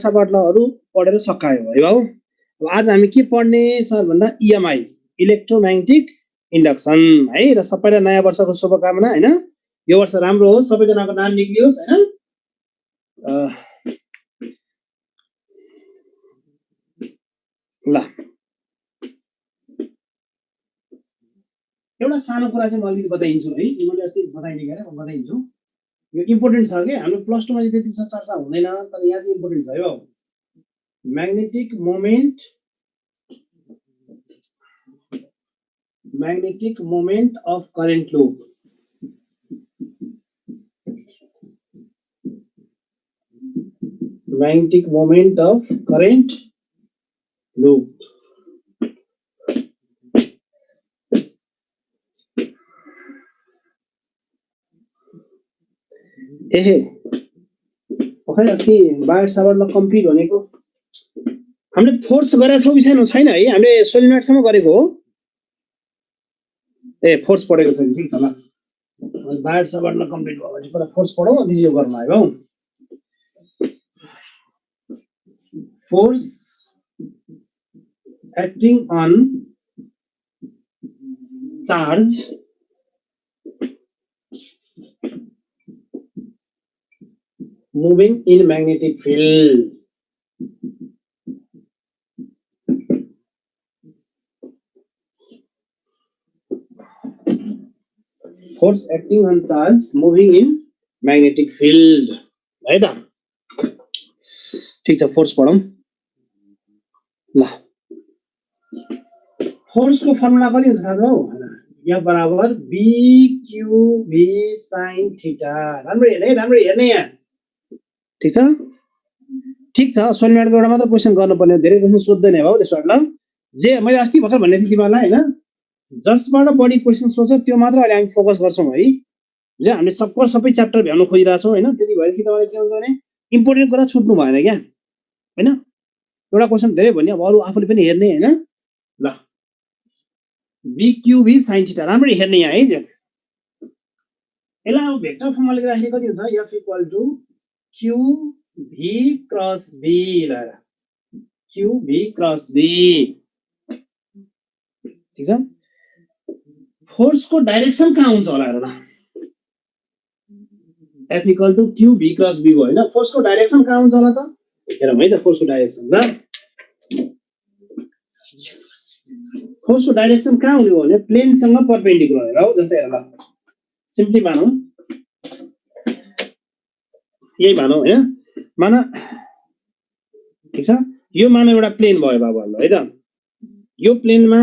साबाटलाहरू पढेर सकायो है बाउ। अब आज हामी के पढ्ने सर भन्दा इएमआई इलेक्ट्रोम्याग्नेटिक इन्डक्सन है। र सबैलाई नयाँ वर्षको शुभकामना हैन। यो वर्ष राम्रो होस्, सबैजनाको नाम निक्लियोस् हैन। ल एउटा सानो कुरा चाहिँ म अलिकति बताइदिन्छु है। मैले अस्ति बताइदिएँ के म बताइदिन्छु। यो इम्पोर्टेन्ट छ के हाम्रो प्लस 2 मा चाहिँ त्यति चर्चा हुँदैन, तर यहाँ चाहिँ इम्पोर्टेन्ट छ यो। magnetic moment of current loop. Magnetic moment of current loop. एहे खै अस्ति बायोट साबरलाई कम्प्लिट भनेको हामीले फोर्स गरेका छौँ कि छैन है। हामीले सोलिनोइडसम्म गरेको हो। ए फोर्स पढेको छैन, ठिक छ ल। बायोट साबरलाई कम्प्लिट भयो भने पुरा फोर्स पढौँ अनि यो गर्न लाग्यो। Force acting on charge moving in magnetic field. Force acting on charge moving in magnetic field. है त ठीक छ, फोर्स पढौँ ल। फोर्स को फर्मुला कति हुन्छ थाहा छ हौ? यहाँ बराबर BQV sin थीटा। राम्रो हेर्ने यहाँ, ठीक छ। ठीक छ, सोलिनोइडको एउटा मात्र क्वेशन गर्नुपर्ने, धेरै क्वेशन सोध्दैन है बाबु त्यसबाट ल। जे मैले अस्ति भर्खर भन्ने थिएँ तिमीलाई हैन, जसबाट बढी क्वेशन सोध्छ त्यो मात्र अहिले हामी फोकस गर्छौं है। जे हामीले सबै च्याप्टर भ्याउन खोजिरहेका छौं हैन। त्यति भएदेखि तपाईलाई के हुन्छ भने इम्पोर्टेन्ट कुरा छुट्नु भएन क्या हैन। एउटा क्वेशन धेरै भन्ने, अब अरु आफूले पनि हेर्ने हैन ल। BQV sin थीटा राम्ररी हेर्ने यहाँ है। जे यसलाई अब भेक्टर फर्ममा लेख्दाखेरि कति हुन्छ? F = QV क्रस B ल। QV क्रस B ठीक छ। फोर्स को डाइरेक्सन कहाँ हुन्छ होला हेर ल। F = QV क्रस B भयो हैन। फोर्स को डाइरेक्सन कहाँ हुन्छ होला त? हेरौँ है त फोर्स को डाइरेक्सन ल। फोर्स को डाइरेक्सन कहाँ हुने हो भने प्लेन सँग परपेन्डिकुलर हो। जस्तै हेर ल, सिम्पली मानौं यही मानौं हैन। माना ठीक छ, यो मानौं एउटा प्लेन भयो बाबु है त। यो प्लेनमा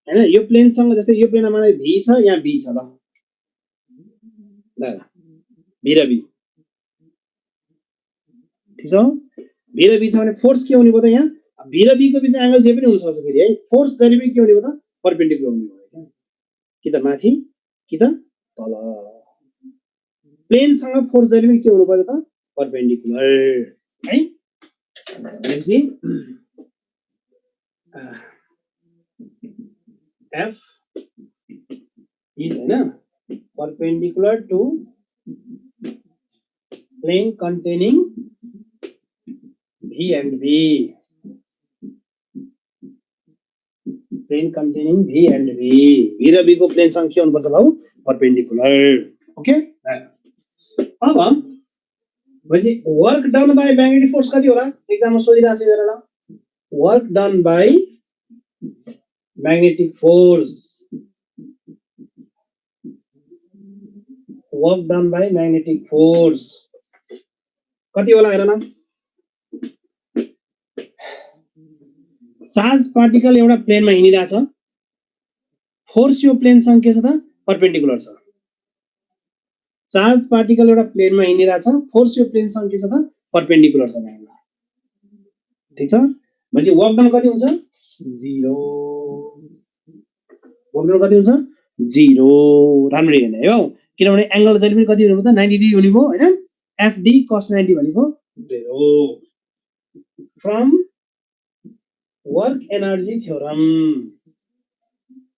हैन, यो प्लेन सँग जस्तै यो प्लेनमा माने V छ, यहाँ B छ ल। V र B ठीक छ। V र B छ भने फोर्स के हुने भयो त? यहाँ V र B को बीचमा एंगल जे पनि हुन सक्छ फेरि है। फोर्स जहिले पनि के हुने भयो त? परपेन्डिकुलर हुने भयो कि त माथि कि त तल। प्लेन सँग फोर्स जहिले पनि के हुनु पर्यो त? परपेन्डिकुलर है। भनेपछि F is हैन perpendicular to plane containing V and B. Plane containing V and B. V र B को प्लेन सँग के हुनु पर्छ बाबु? परपेन्डिकुलर। ओके। अब भनेपछि work done by magnetic force कति होला? एक्जाममा सोधिरहेको छ हेर ल। Work done by magnetic force, work done by magnetic force कति होला हेर न। चार्ज पार्टिकल एउटा प्लेनमा हिँडिरहेछ, फोर्स यो प्लेन सँग के छ त? परपेन्डिकुलर छ। चार्ज पार्टिकल एउटा प्लेनमा हिँडिरहेछ, फोर्स यो प्लेन सँग के छ त? परपेन्डिकुलर छ। ठीक छ। भनेपछि वर्क डन कति हुन्छ? 0। वर्क डन कति हुन्छ? 0। राम्ररी हेर्ने है। किनभने एंगल जहिले पनि कति हुनु पर्छ? 90 डिग्री हुने भयो हैन। FD cos 90 भनेको 0 from work energy theorem.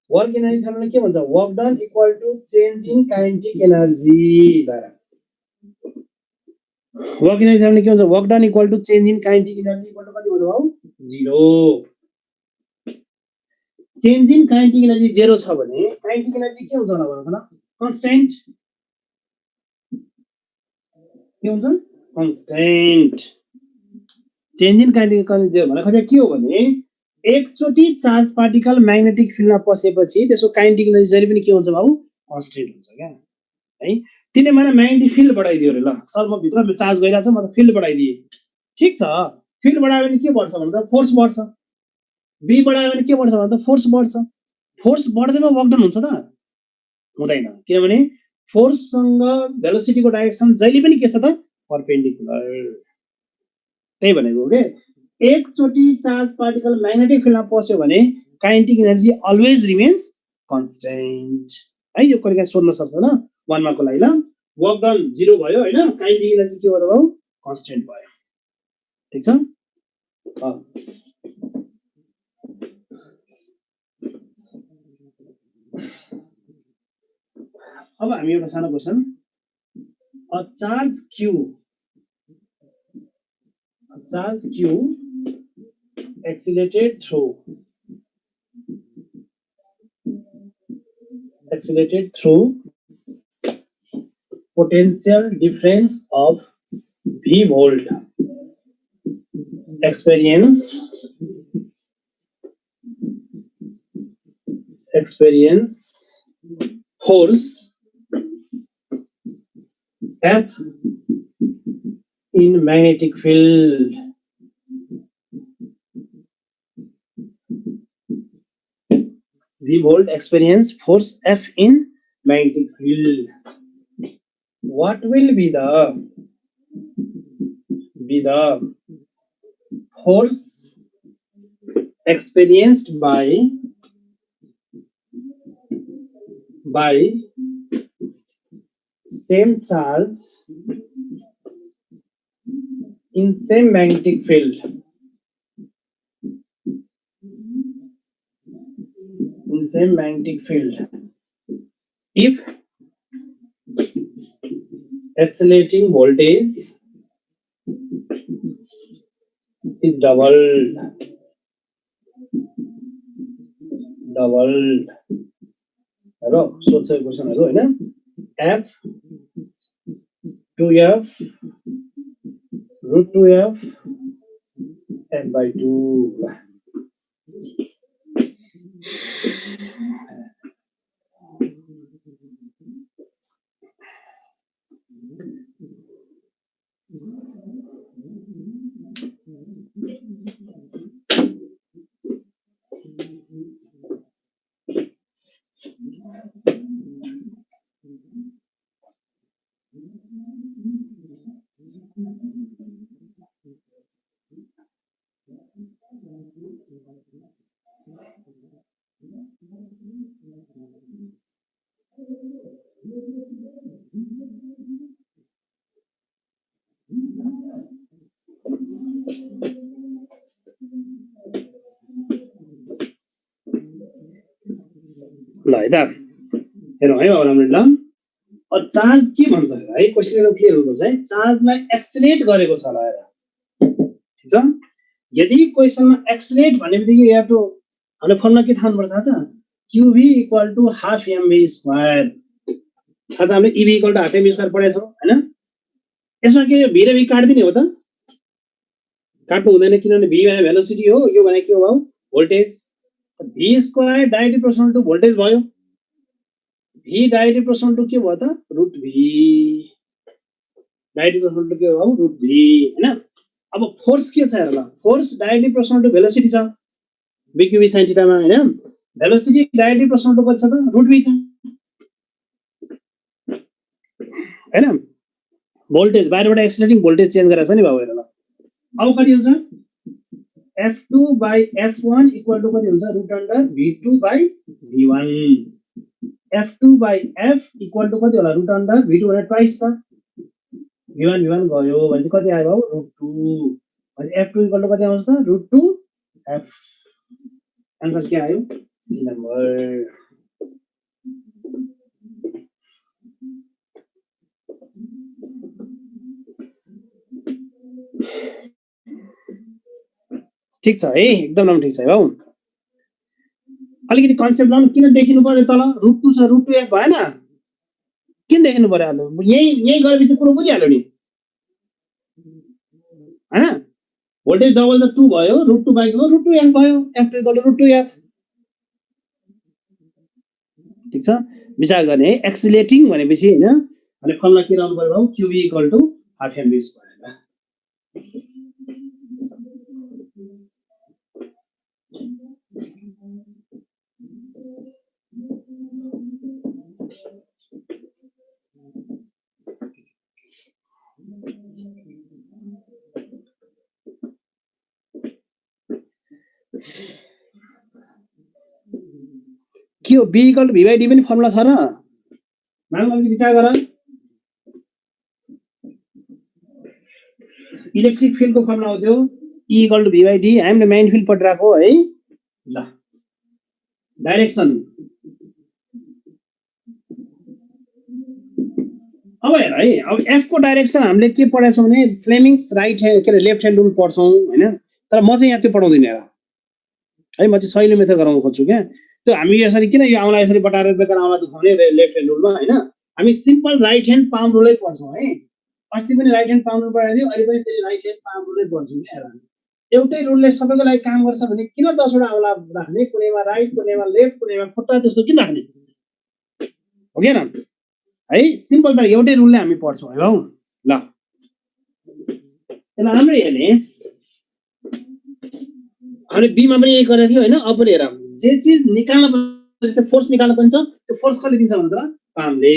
Work energy थ्योरमले के भन्छ? Work done equal to change in kinetic energy. Work energy हामीले के हुन्छ work done equal to change in kinetic energy equal to कति भन्नु भाउ 0 चेन्ज इन काइनेटिक इनर्जी 0 छ भने काइनेटिक इनर्जी के हुन्छ होला भन्नु त कन्स्टेन्ट के हुन्छ constant change in kinetic energy भने खोजे के हो भने एकचोटी चार्ज पार्टिकल म्याग्नेटिक फिल्डमा पसेपछि त्यसको काइनेटिक इनर्जी जहिले पनि के हुन्छ भाउ कन्स्टेन्ट हुन्छ क्या है तिमीले मलाई म्याग्नेटिक फिल्ड बढाइदियो रे ल सर म भित्र चार्ज गइरहेको छ म त फिल्ड बढाइदिए ठीक छ फिल्ड बढायो भने के बढ्छ भन्दा फोर्स बढ्छ बी बढायो भने के बढ्छ भन्दा फोर्स बढ्छ फोर्स बढ्दैमा वर्क डन हुन्छ त हुँदैन किनभने फोर्ससँग भेलोसिटीको डाइरेक्सन जहिले पनि के छ त परपेन्डिकुलर त्यही भनेको के एकचोटी चार्ज पार्टिकल म्याग्नेटिक फिल्डमा पस्यो भने kinetic energy always remains constant है यो कहिले सोध्न सक्छ न 1 मार्कको लागि ल वर्क डन 0 भयो हैन काइनेटिक एनर्जी के भयो कन्स्टेन्ट भयो ठीक छ अब हामी एउटा सानो question a charge q accelerated through potential difference of v volt experience force F in magnetic field V volt experience force F in magnetic field. What will be the force experienced by same charge in same magnetic field if accelerating voltage is doubled hello सोध्छ क्वेशनहरु हैन f 2f root 2f f by 2 ल है त हेरौँ है बाबु ल charge के भन्छ है क्वेशन क्लियर हुनुपर्छ है चार्जलाई एक्सेलरेट गरेको छ ल ठीक छ यदि क्वेशनमा एक्सेलरेट भन्ने बित्तिकै यु हैव टु हामीले फर्मुला के थाहा हुनुपर्छ थाहा छ qv equal to half mv square थाहा छ हामीले ev equal to half mv square पढाएको छौं हैन यसमा के v र v काट्दिने हो त काट्नु हुँदैन किनभने v भने भेलोसिटी हो यो भने के हो भाउ voltage v square directly proportional to voltage भयो v डाइरेक्टली प्रोपोर्शनल टु के भयो त root v directly proportional to के हो भाउ रुट v हैन अब फोर्स के छ हेर ल force directly proportional to velocity छ v q v sin theta मा हैन भेलोसिटी डाइरेक्टली प्रोपोर्शनल टु कति छ त रुट v छ हैन भोल्टेज बाहिरबाट एक्सेलरेटिङ भोल्टेज चेन्ज गरेछ नि बाबु हेर ल अब कति हुन्छ f2 by f1 equal to कति हुन्छ root under v2 by v1 f2 by f equal to कति होला रुट अन्डर v2 भने ट्वाइस छ v1 गयो भने चाहिँ कति आयो भाउ रुट 2 भने f2 equal to कति आउँछ त रुट 2 f आन्सर के आयो सी नम्बर ठीक छ है एकदम राम्रो ठीक छ है हौ अलिकति कन्सेप्ट लाउनु किन देखिनु पर्यो तल √2 छ √2f भएन किन देखिनु पर्यो अब यही गरेपछि कुरो बुझिहाल्यो नि हैन भोल्टेज डबल त 2 भयो √2 बाइको √2f भयो f √2f ठीक छ विचार गर्ने है एक्सिलेटिङ भनेपछि हैन अनि फर्मुला के राख्नु पर्यो qv हाफ mv स्क्वायर के हो b = v/d पनि फर्मुला छ र मानव अलिकति विचार गर इलेक्ट्रिक फिल्डको फर्मुला हो त्यो E = v/d हामीले म्याग्नेटिक फिल्ड पढिराको है ल डाइरेक्सन अब हेर है अब f को डाइरेक्सन हामीले के पढाएको छौं भने फ्लेमिङ्स राइट ह्यान्ड के लेफ्ट ह्यान्ड रुल पढ्छौं हैन तर म चाहिँ यहाँ त्यो पढाउँदिन हेर है म चाहिँ सहिले मेथड गराउन खोज्छु के त्यो हामी यसरी किन यो आउँला यसरी बटाएर बेकार आउँला दुखाउने लेफ्ट ह्यान्ड रुलमा हैन हामी सिम्पल राइट ह्यान्ड पाम रुलै पढ्छौं है अस्ति पनि राइट ह्यान्ड पाम रुल पढाइदियो अहिले पनि फेरि राइट ह्यान्ड पाम रुलै पढ्छौं के हेर एउटै रुलले सबैको लागि काम गर्छ भने किन 10 वटा आउँला राख्ने कुनैमा राइट कुनैमा लेफ्ट कुनैमा खुट्टा त्यस्तो किन राख्ने हो के न है सिम्पल त एउटै रुलले हामी पढ्छौँ है ल त्यसलाई राम्रै हेर्ने हामीले b मा पनि यही गरेको थियो हैन अब पनि हेर जे चीज निकाल्न जस्तै फोर्स निकाल्न पनि छ त्यो फोर्स कसले दिन्छ भन्दा पामले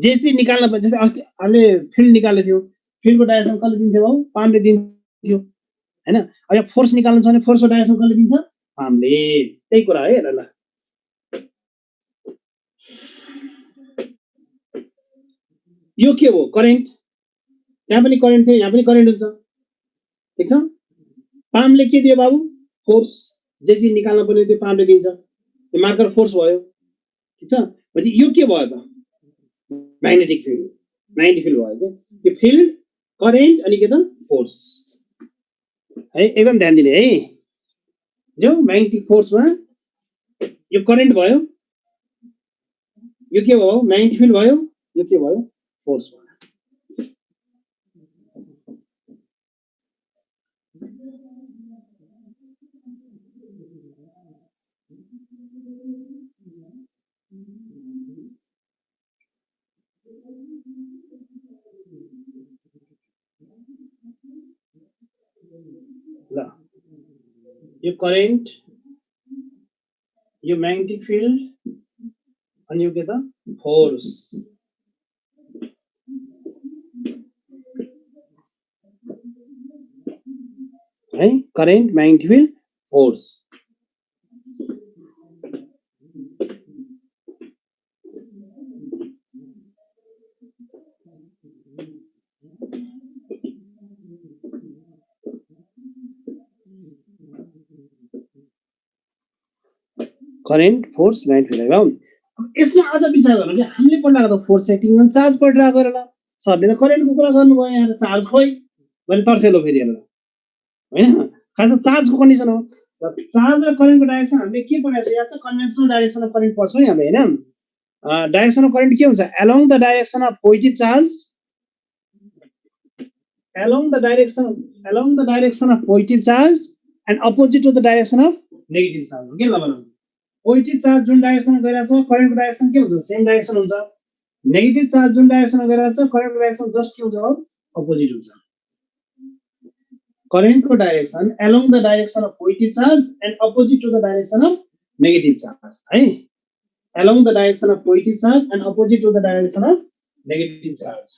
जे चीज निकाल्न पनि जस्तै अस्ति हामीले फिल्ड निकालेको थियो फिल्डको डाइरेक्सन कसले दिन्थ्यो बाउ पामले दिन्थ्यो हैन अब यहाँ फोर्स निकाल्नु छ भने फोर्सको डाइरेक्सन कसले दिन्छ पामले त्यही कुरा है हेर ल यो के हो करेन्ट यहाँ पनि करेन्ट थियो यहाँ पनि करेन्ट हुन्छ ठीक छ पामले के दियो बाबु फोर्स जे चीज निकाल्न पर्ने त्यो पामले दिन्छ यो मार्कर फोर्स भयो ठीक छ भने यो के भयो त म्याग्नेटिक फिल्ड भयो के यो फिल्ड करेन्ट अनि के त फोर्स है एकदम ध्यान दिने है जो म्याग्नेटिक फोर्समा यो करेन्ट भयो यो के भयो म्याग्नेटिक फिल्ड भयो यो के भयो फोर्स भयो ल यो करेन्ट यो म्याग्नेटिक फिल्ड अनि यो के त फोर्स है current magnetic field force current force magnetic field हो यसमा अझ विचार गर्नु कि हामीले पढिरहेको त फोर्स एक्टिङ अन चार्ज पढिरहेको र सरले त करेन्टको कुरा गर्नुभयो यहाँ चार्ज खोइ भने तर्सेलो फेरि हेरेर हैन खास चार्जको कन्डिसन हो र चार्ज र करेन्टको डाइरेक्सन हामीले के पढाएको छ यहाँ चाहिँ कन्भेन्सनल डाइरेक्सन अफ करेन्ट पढ्छौँ हामीले हैन डाइरेक्सन अफ करेन्ट के हुन्छ along the direction of positive charge along the direction of positive charge and opposite to the direction of negative charge के ल भन्नु पोजिटिभ चार्ज जुन डाइरेक्सनमा गइरहेछ करेन्टको डाइरेक्सन के हुन्छ सेम डाइरेक्सन हुन्छ नेगेटिभ चार्ज जुन डाइरेक्सनमा गइरहेछ करेन्टको डाइरेक्सन जस्ट के हुन्छ अपोजिट हुन्छ करेन्टको direction along the direction of positive charge and opposite to the direction of negative charge है along the direction of positive charge and opposite to the direction of negative charge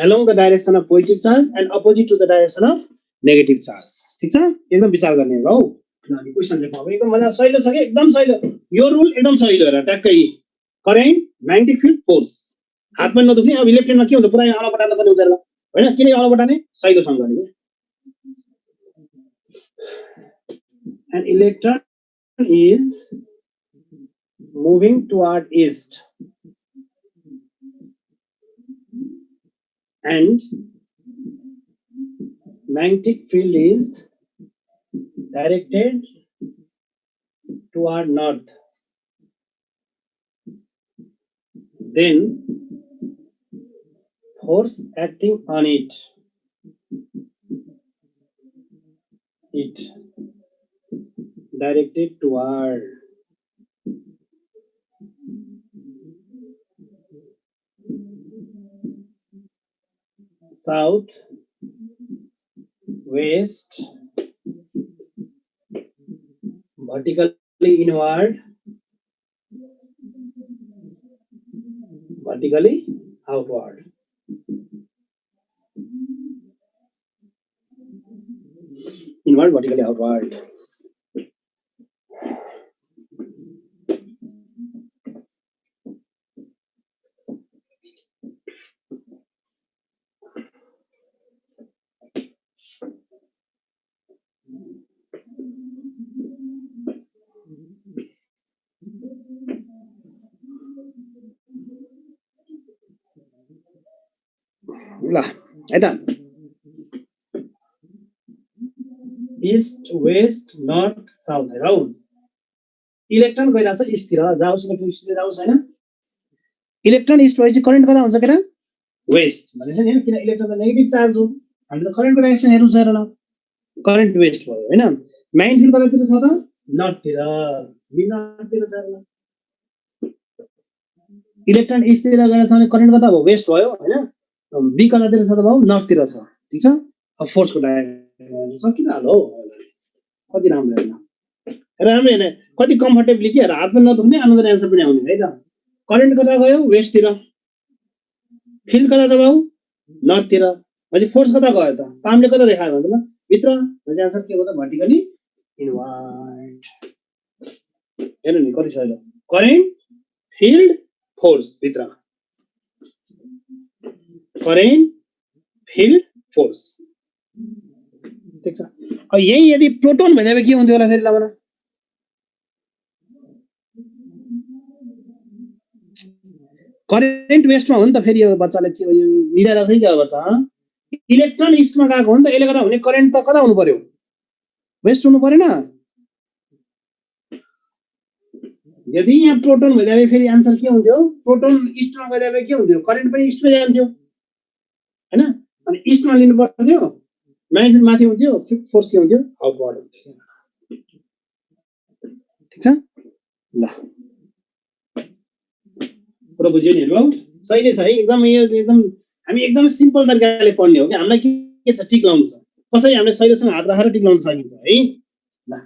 along the direction of positive charge and opposite to the direction of negative charge ठीक छ एकदम विचार गर्ने हो अनि question लेख्नु अब एकदम मजा सहिलो छ के एकदम सहिलो यो रुल एकदम सहिलो हेर ट्याक्कै करेन्ट म्याग्नेटिक फिल्ड फोर्स हात पनि नदुख्ने अब इलेक्ट्रोनमा के हुन्छ पुरै अला बटाल्न पनि हुन्छ हैन किन अला बटाल्ने सहिलो सँग गर्ने an electron is moving toward east and magnetic field is directed toward north, then force acting on it directed toward south, west, vertically inward, vertically outward. Inward, vertically outward. ल है त इस्ट वेस्ट नर्थ साउथ हेर हौ electron गइरहेको छ इस्टतिर जाओस् electron इस्टतिर जाओस् हैन इलेक्ट्रोन इस्ट भएपछि करेन्ट कता हुन्छ केटा वेस्ट भनेछ नि किन इलेक्ट्रोन त नेगेटिभ चार्ज हो हामीले त करेन्टको डाइरेक्सन हेर्नु छ र करेन्ट वेस्ट भयो हैन म्याग्नेटिक फिल्ड कतातिर छ त नर्थतिर बी नर्थतिर छ र इलेक्ट्रोन इस्टतिर गएर छ भने करेन्ट कता भयो वेस्ट भयो हैन बी कतातिर छ त भयो नर्थतिर छ ठीक छ अब फोर्सको डाइरेक्सन सकिन हालो कति राम्रो हैन राम्रो हैन कति कम्फर्टेबली के हात पनि नदुख्ने अनदर आन्सर पनि आउने है त करेन्ट कता गयो वेस्टतिर फिल्ड कता छ बाउ नर्थतिर भने फोर्स कता गयो त पामले कता देखायो भन्दा ल भित्र भने आन्सर के हो त भर्टिकली इनवर्ड हेर्नु नि कति सजिलो करेन्ट फिल्ड फोर्स भित्र करेन्ट फिल्ड फोर्स ठीक छ अब यही यदि प्रोटोन भन्दा के हुन्थ्यो होला फेरि ल भन करेन्ट वेस्टमा हो नि त फेरि यो बच्चाले के यो मिलाएर चाहिँ के गर्छ इलेक्ट्रोन इस्टमा गएको हो नि त यसले गर्दा हुने करेन्ट त कता हुनु पर्यो वेस्ट हुनु परेन यदि यहाँ प्रोटोन भन्दा फेरि आन्सर के हुन्थ्यो प्रोटोन इस्टमा गएदा के हुन्थ्यो करेन्ट पनि इस्टमा जान्थ्यो हैन अनि इस्टमा लिनु पर्थ्यो म्याग्नेटिक माथि हुन्थ्यो फोर्स के हुन्थ्यो आउटवर्ड हुन्थ्यो ठीक छ ल पुरा बुझ्यो नि हेर्नु सही छ है एकदम यो एकदम हामी एकदम सिम्पल तरिकाले पढ्ने हो कि हामीलाई के छ टिक लाउनु छ कसरी हामीले सहिलेसँग हात राखेर टिक लाउन सकिन्छ है ल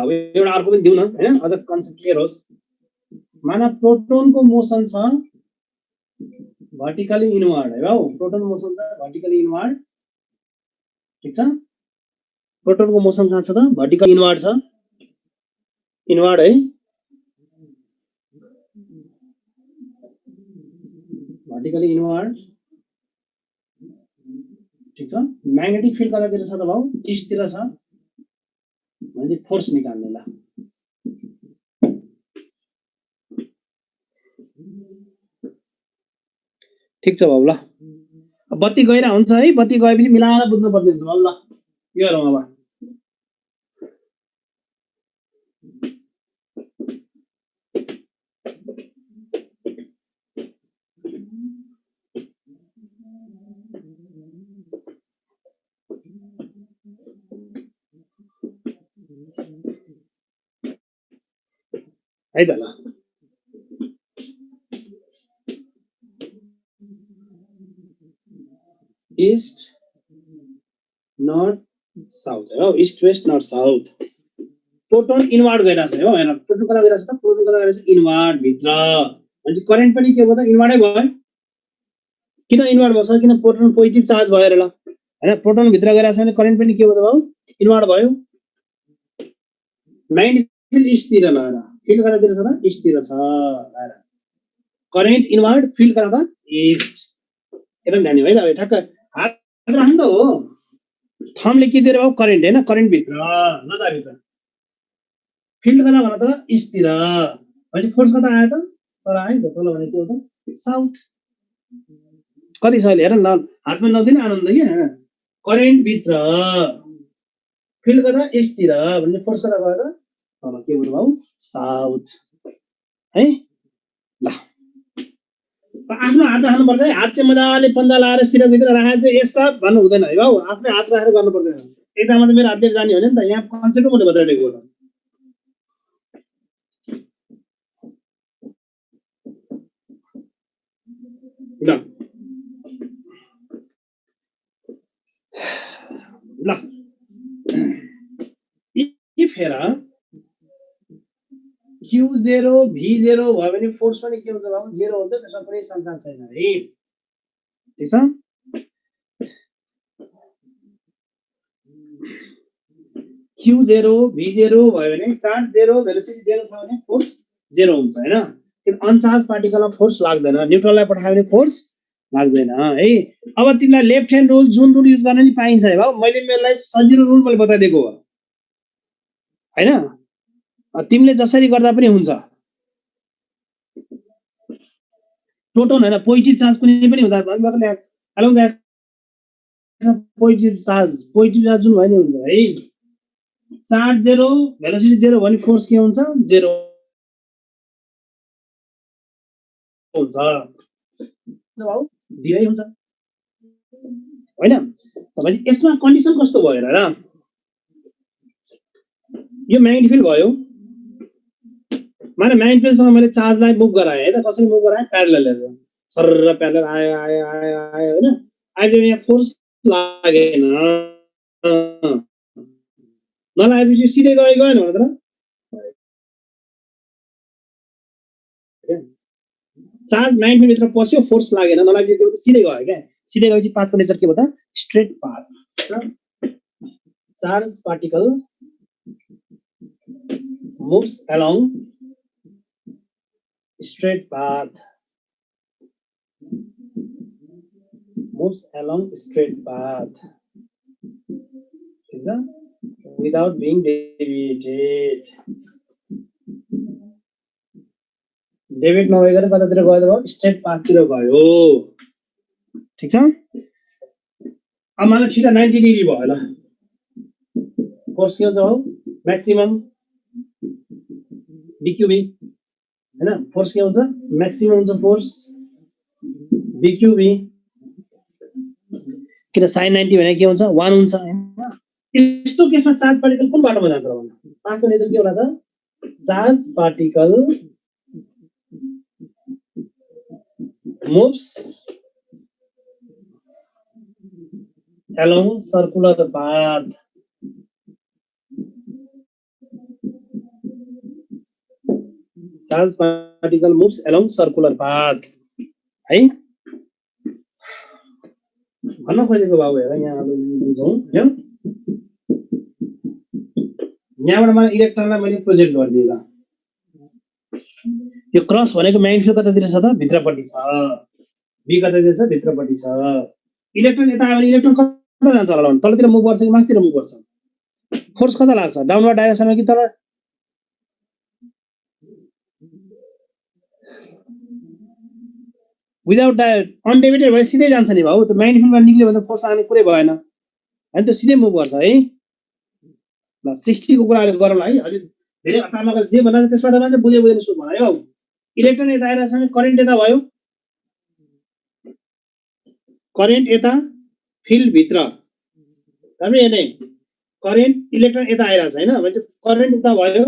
अब एउटा अर्को पनि दिउँ न हैन अझ कन्सेप्ट क्लियर होस् माना प्रोटोनको मोसन छ भर्टिकली इनवर्ड है हो प्रोटोन मोसन छ भर्टिकली इनवर्ड ठीक छ प्रोटोनको मोसन कहाँ छ त भर्टिकल इनवर्ड छ इनवर्ड है भर्टिकली इनवर्ड ठीक छ म्याग्नेटिक फिल्ड कतातिर छ त भाउ इस्टतिर छ भने फोर्स निकाल्ने ल ठीक छ भाउ ल बत्ती गएर हुन्छ है बत्ती गएपछि मिलाएर बुझ्नु पर्ने हुन्छ भाउ ल यो गरौँ अब है त ल ईस्ट नॉर्थ साउथ है east west north south proton inward गइराछ हो हैन प्रोटोन कता गइराछ त प्रोटोन कता गइराछ इनवर्ड भित्र भने करेन्ट पनि के भयो त इनवर्डै भयो किन इनवर्ड भयो किन प्रोटोन पोजिटिभ चार्ज भयो र ल हैन प्रोटोन भित्र गइराछ भने करेन्ट पनि के भयो त भयो इनवर्ड भयो म्याग्नेटिक फिल्ड इस्टतिर ल फिल्ड कतातिर छ त इस्टतिर छ करेन्ट इनवर्ड फिल्ड कता त इस्ट एकदम ध्यान दिनु है त ठ्याक्क हात राख्नु त हो थम्बले के दिएर भयो करेन्ट हैन करेन्ट भित्र नजाभित्र फिल्ड कता भन त इस्टतिर भने फोर्स कता आयो त तर आयो नि त तल भने के हो त साउथ कति सहिले हेर न हातमा नदिने आनन्द के करेन्ट भित्र फिल्ड कता इस्टतिर भने फोर्स कता गयो त तल के भयो साउथ है ल आफ्नो हात राख्नुपर्छ है हात चाहिँ मजाले पन्जा लाएर शिरभित्र राखेर चाहिँ यसो भन्नु हुँदैन है बाउ आफूले हात राखेर गर्नुपर्छ एक्जाममा त मेरो हातले जाने हो नि त यहाँ कन्सेप्ट मैले बताइदिएको हो ल ल इफ हेर Q0 V0 भयो भने फोर्स पनि के हुन्छ बाबु 0 हुन्छ त्यसमा कुनै शंका छैन है ठीक छ Q0 V0 भयो भने चार्ज 0 भेलोसिटी 0 छ भने फोर्स 0 हुन्छ हैन किन अनचार्ज पार्टिकलमा फोर्स लाग्दैन न्यूट्रललाई पठायो भने फोर्स लाग्दैन है अब तिमीलाई लेफ्ट ह्यान्ड रुल जुन रुल युज गर्न नि पाइन्छ है बाबु मैले मेरोलाई सजिलो रुल मैले बताइदिएको हो हैन तिमीले जसरी गर्दा पनि हुन्छ प्रोटोन हैन पोजिटिभ चार्ज कुनै पनि हुँदा भएकोले एलोङ पोजिटिभ चार्ज जुन भयो नि हुन्छ है चार्ज 0 भेलोसिटी 0 भने फोर्स के हुन्छ 0 हुन्छ बाबु 0 हुन्छ हैन तपाईले यसमा कन्डिसन कस्तो भयो र यो म्याग्नेटिक फिल्ड भयो माने म्याग्नेटिक फिल्डसँग मैले चार्जलाई मुभ गराए है त कसरी मुभ गराए प्यारलल सरर प्यारलल आयो आयो आयो आयो हैन अहिले यहाँ फोर्स लागेन नलागेपछि सिधै गयो गएन भने त चार्ज 9 भित्र पस्यो फोर्स लागेन नलागेपछि सिधै गयो क्या सिधै गएपछि पाथको नेचर के भयो त straight path charge particle moves along straight path without being deviated deviate नभइकन कतातिर गयो त स्ट्रेट पाथतिर गयो ठीक छ अब माने ठिटा 90 डिग्री भयो ल फोर्स के हुन्छ म्याक्सिमम BQB हैन फोर्स के हुन्छ म्याक्सिमम हुन्छ फोर्स BQB किन sin 90 भने के हुन्छ 1 हुन्छ हैन यस्तो केसमा चार्ज पार्टिकल कुन बाटोमा जान्छ र भन्नु पाथको नेचर के होला त charge particle moves along circular path charged particle moves along circular path है भन्न खोजेको बाबु हेर यहाँ अब बुझौँ हैन यहाँबाट मलाई इलेक्ट्रोनलाई मैले प्रोजेक्ट गरिदिए ल यो क्रस भनेको म्याग्नेटिक फिल्ड कतातिर छ त भित्रपट्टि छ बी कतातिर छ भित्रपट्टि छ इलेक्ट्रोन यता आयो भने इलेक्ट्रोन कता जान्छ होला तलतिर मुभ गर्छ कि माथितिर मुभ गर्छ फोर्स कता लाग्छ डाउनवर्ड डाइरेक्सनमा कि तल विदाउट अनडेभिएटेड भए सिधै जान्छ नि भाउ त्यो म्याग्नेटिक फिल्डमा निक्ल्यो भने फोर्स लाग्ने कुरै भएन हैन त्यो सिधै मुभ गर्छ है ल 60 को कुरा गरौँ है अलि धेरै हतारमा जे भन्दा त्यसबाट मात्र बुझे बुझेन सु भन है बाउ इलेक्ट्रोन यता आइरा छ करेन्ट यता भयो करेन्ट यता फिल्ड भित्र हामी हेर्ने करेन्ट इलेक्ट्रोन यता आइरा छ हैन भने करेन्ट उता भयो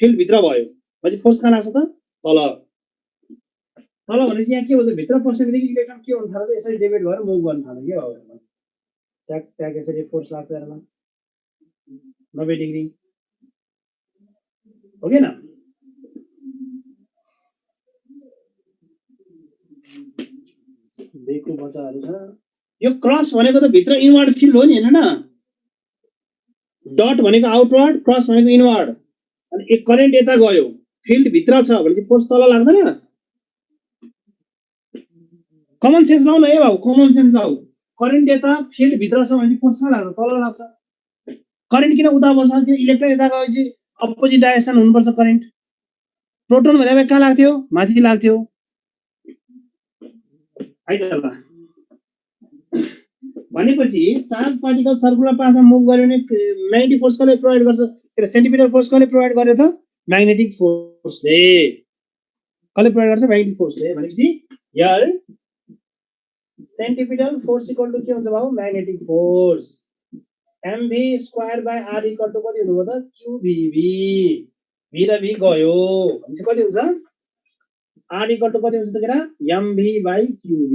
फिल्ड भित्र भयो भने फोर्स कहाँ लाग्छ त तल तल भनेपछि यहाँ के हुन्छ भित्र पस्नेबित्तिकै इलेक्ट्रोन के हुन थाल्छ यसरी डेभिएट भएर मुभ गर्न थाल्छ के हो ट्याक ट्याक यसरी फोर्स लाग्छ हेर्न 90 डिग्री हो के न देखो बच्चाहरु छ यो क्रस भनेको त भित्र इनवर्ड फिल्ड हो नि हैन न डट भनेको आउटवर्ड क्रस भनेको इनवर्ड अनि एक करेन्ट यता गयो फिल्ड भित्र छ भने फोर्स तल लाग्दैन कमन सेन्स लाउ न है बाबु कमन सेन्स लाउ करेन्ट यता फिल्ड भित्र छ भने फोर्स कहाँ लाग्छ तल लाग्छ करेन्ट किन उता बस्छ त्यो इलेक्ट्रोन यता गएपछि अपोजिट डाइरेक्सन हुनुपर्छ करेन्ट प्रोटोन भनेको कहाँ लाग्थ्यो माथि लाग्थ्यो है त ल भनेपछि चार्ज पार्टिकल सर्कुलर पाथमा मुभ गर्यो भने म्याग्नेटिक फोर्स कसले प्रोभाइड गर्छ के सेन्टिपिटल फोर्स कसले प्रोभाइड गर्यो त म्याग्नेटिक फोर्सले कसले प्रोभाइड गर्छ म्याग्नेटिक फोर्सले भनेपछि here centripetal force equal to के हुन्छ बाबु magnetic force mv square by r equal to कति हुनुभयो त qvv v र v गयो भनेपछि कति हुन्छ r इक्वल टु कति हुन्छ त केटा mv बाइ qv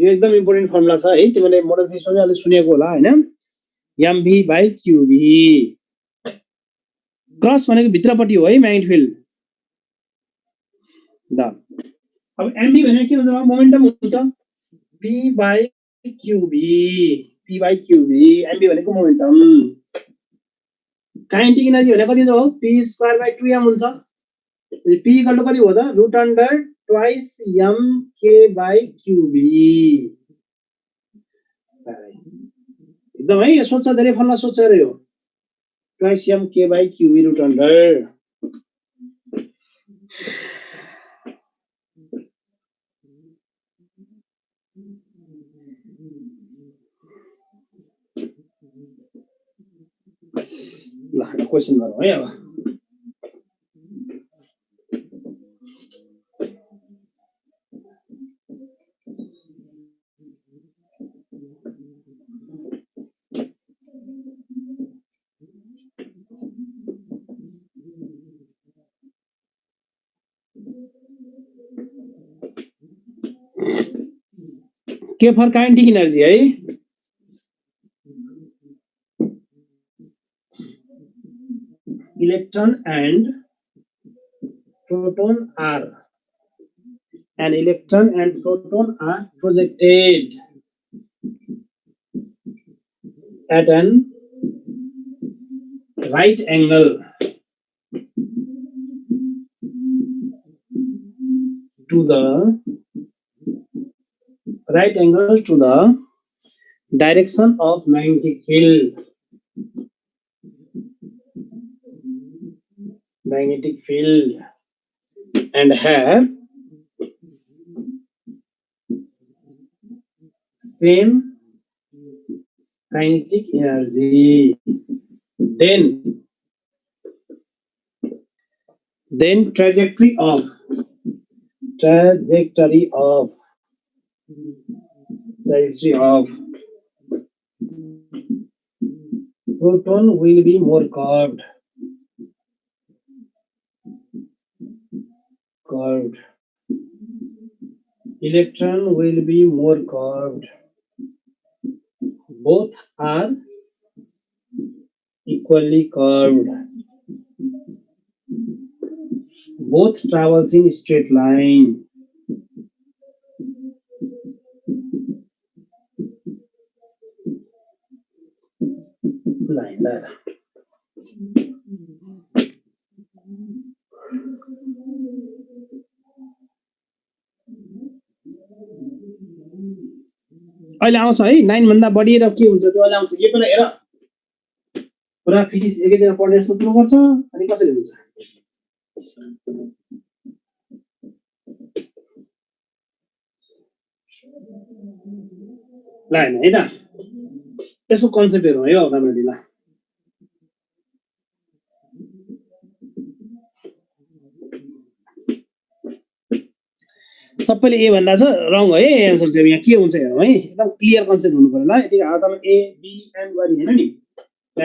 यो एकदम इम्पोर्टेन्ट फर्मुला छ है तिमीले मोडल फिजिक्समा अलि सुनेको होला हैन mv बाइ qv क्रस भनेको भित्रपट्टि हो है म्याग्नेटिक फिल्ड द अब mv भनेको के हुन्छ मोमेन्टम हुन्छ p by qv p by qv mv भनेको मोमेन्टम काइनेटिक एनर्जी भनेको कति हुन्छ हो p स्क्वायर बाइ 2m हुन्छ p इक्वल टु कति हो त root under twice m k by qv एकदम है यो सोच्छ धेरै फर्मुला सोच्छ रे हो twice m k by qv root under ल क्वेशन गरौँ है अब के फर काइनेटिक एनर्जी है electron and proton are an electron and proton are projected at an right angle to the direction of magnetic field and have same kinetic energy then trajectory of proton will be more curved. Electron will be more curved. Both are equally curved. Both travels in straight line. अहिले आउँछ है 9 भन्दा बढी र के हुन्छ त्यो अहिले आउँछ यो पनि हेर पुरा फिजिक्स एकैजना पढ्ने जस्तो पुरो गर्छ अनि कसरी हुन्छ ल हैन है त यसको कन्सेप्ट हेरौँ है राम्ररी ल सबैले ए भन्दा छ रङ है एन्सर चाहिँ यहाँ के हुन्छ हेरौँ है एकदम क्लियर कन्सेप्ट हुनु पर्यो ल यति हातमा ए बी एम गरी हैन नि ल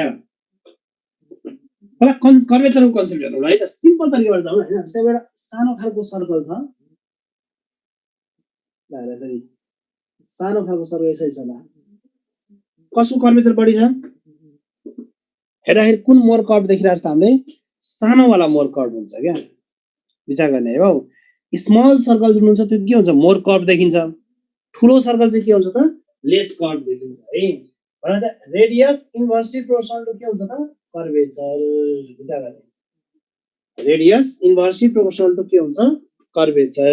कर्वेचरको कन्सेप्ट हेरौँ है त सिम्पल तरिकाबाट जाउँ हैन जस्तै एउटा सानो खालको सर्कल छ ल यसरी सानो खालको सर्कल यसरी छ ल कसको कर्वेचर बढी छ हेर्दाखेरि कुन मोर कर्व देखिरहेछ त हामीले सानो वाला मोर कर्व हुन्छ क्या विचार गर्ने है बाउ स्मल सर्कल जुन हुन्छ त्यो के हुन्छ मोर कर्व देखिन्छ ठुलो सर्कल चाहिँ के हुन्छ त लेस कर्व देखिन्छ है भने त रेडियस इन्भर्सली प्रोपोर्शनल टु के हुन्छ त कर्वेचर विचार गर्ने रेडियस इन्भर्सली प्रोपोर्शनल टु के हुन्छ कर्वेचर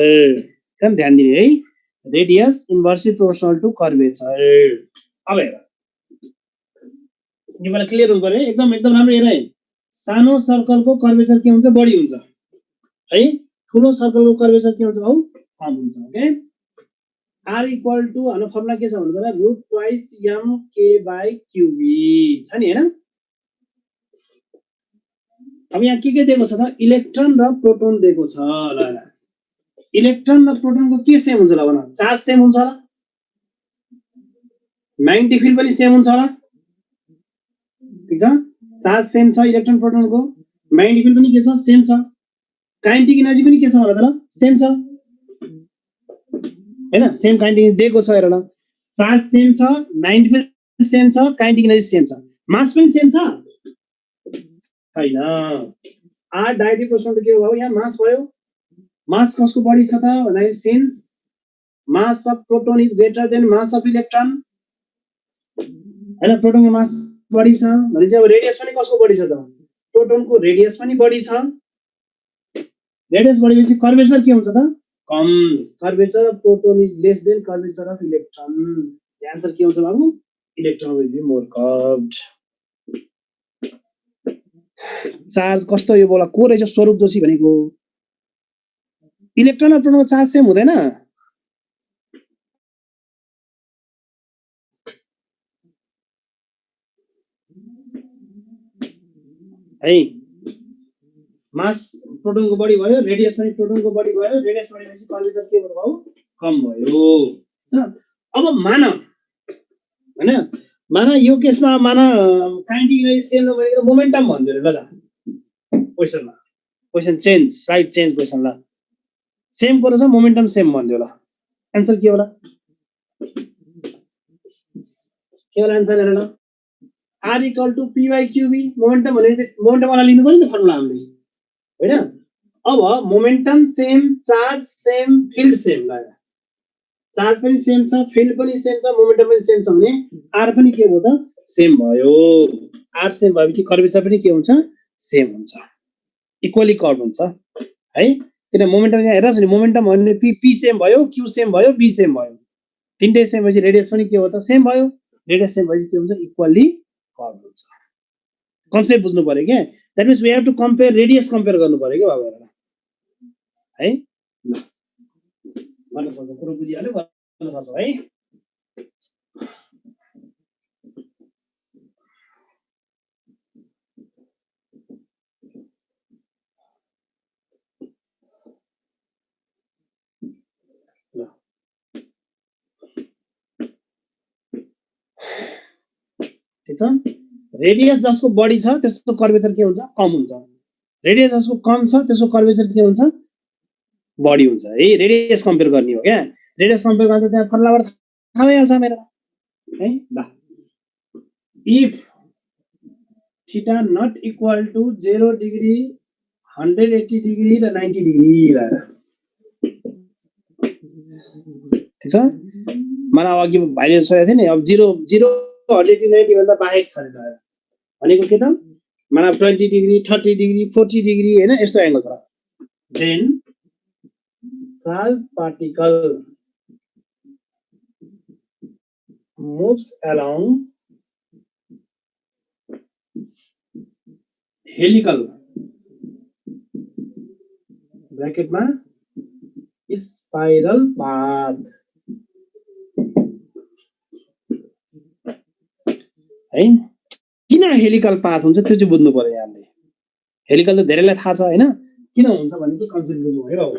एकदम ध्यान दिने है radius inversely proportional to curvature अब हेर तिमीलाई क्लियर हुनु पर्यो एकदम एकदम राम्रो हेर है सानो सर्कलको कर्वेचर के हुन्छ बढी हुन्छ है ठुलो सर्कलको कर्वेचर के हुन्छ भाउ कम हुन्छ ओके r इक्वल टु हाम्रो फर्मुला के छ भन्नु पर्दा root twice m k by qb छ नि हैन अब यहाँ के दिएको छ त इलेक्ट्रोन र प्रोटोन दिएको छ ल इलेक्ट्रोन र प्रोटोनको के सेम हुन्छ ल भन चार्ज सेम हुन्छ होला म्याग्नेटिक फिल्ड पनि सेम हुन्छ होला ठीक छ चार्ज सेम छ इलेक्ट्रोन प्रोटोनको म्याग्नेटिक फिल्ड पनि के छ सेम छ काइनेटिक एनर्जी पनि के छ होला त ल सेम छ हैन सेम काइनेटिक दिएको छ हेर ल चार्ज सेम छ म्याग्नेटिक फिल्ड सेम छ काइनेटिक एनर्जी सेम छ मास पनि सेम छ छैन r डाइरेक्टली प्रोपोर्सनल के हो यहाँ मास भयो मास कसको बढी छ त भन्दा since mass of proton is greater then mass of electron हैन प्रोटोनको मास बढी छ भने चाहिँ अब रेडियस पनि कसको बढी छ त प्रोटोनको रेडियस पनि बढी छ रेडियस बढेपछि कर्वेचर के हुन्छ त कम curvature of proton is less than curvature of electron the answer के हुन्छ बाबु electron will be more curved charge कस्तो यो बोला को रहेछ स्वरूप जोशी भनेको इलेक्ट्रोन र प्रोटोनको चार्ज सेम हुँदैन है मास प्रोटोनको बढी भयो रेडियस पनि प्रोटोनको बढी भयो रेडियस बढेपछि कर्वेचर के भयो बाबु कम भयो अब मान हैन मान यो केसमा मान काइनेटिक एनर्जी सेम नभएर मोमेन्टम भन्दियो ल क्वेशनमा question change slide change question ल सेम को रहेछ मोमेन्टम सेम भन्दियो ल आन्सर के होला आन्सर हेर ल r equal to p by qb momentum भने मोमेन्टम वाला लिनु पर्यो नि फर्मुला हामीले हैन अब momentum same charge same field same ल चार्ज पनि सेम छ फिल्ड पनि सेम छ मोमेन्टम पनि सेम छ भने r पनि के भयो त सेम भयो r सेम भएपछि कर्वेचर पनि के हुन्छ सेम हुन्छ इक्वली कर्भ हुन्छ है किन मोमेन्टम यहाँ हेर्नुस् नि मोमेन्टम भन्ने p सेम भयो q सेम भयो b सेम भयो तीनटै सेम भएपछि रेडियस पनि के हो त सेम भयो रेडियस सेम भएपछि के हुन्छ इक्वली कर्भ हुन्छ कन्सेप्ट बुझ्नु पर्यो के that means we have to compare radius compare गर्नु पर्यो के बाबुहरुलाई है ल गर्न सक्छ पुरो बुझिहाल्यो गर्न सक्छ है ठीक छ रेडियस जसको बढी छ त्यसको कर्वेचर के हुन्छ कम हुन्छ रेडियस जसको कम छ त्यसको कर्वेचर के हुन्छ बढी हुन्छ है रेडियस कम्पेयर गर्ने हो क्या रेडियस कम्पेयर गर्दा त्यहाँ फर्मुलाबाट थाहा भइहाल्छ मेरो है ल if theta not equal to 0 degree 180 degree र 90 डिग्री ठीक छ मलाई अघि भाइले सोधेको थियो नि अब 0 180 भन्दा बाहेक छ भनेको के त माना 20 डिग्री 30 डिग्री 40 डिग्री हैन यस्तो एंगल छ then charge particle moves along helical bracket मा spiral path है किन हेलिकल पाथ हुन्छ त्यो चाहिँ बुझ्नु पर्यो यहाँले हेलिकल त धेरैलाई थाहा छ हैन किन हुन्छ भन्ने चाहिँ कन्सेप्ट बुझ्नु है बाबु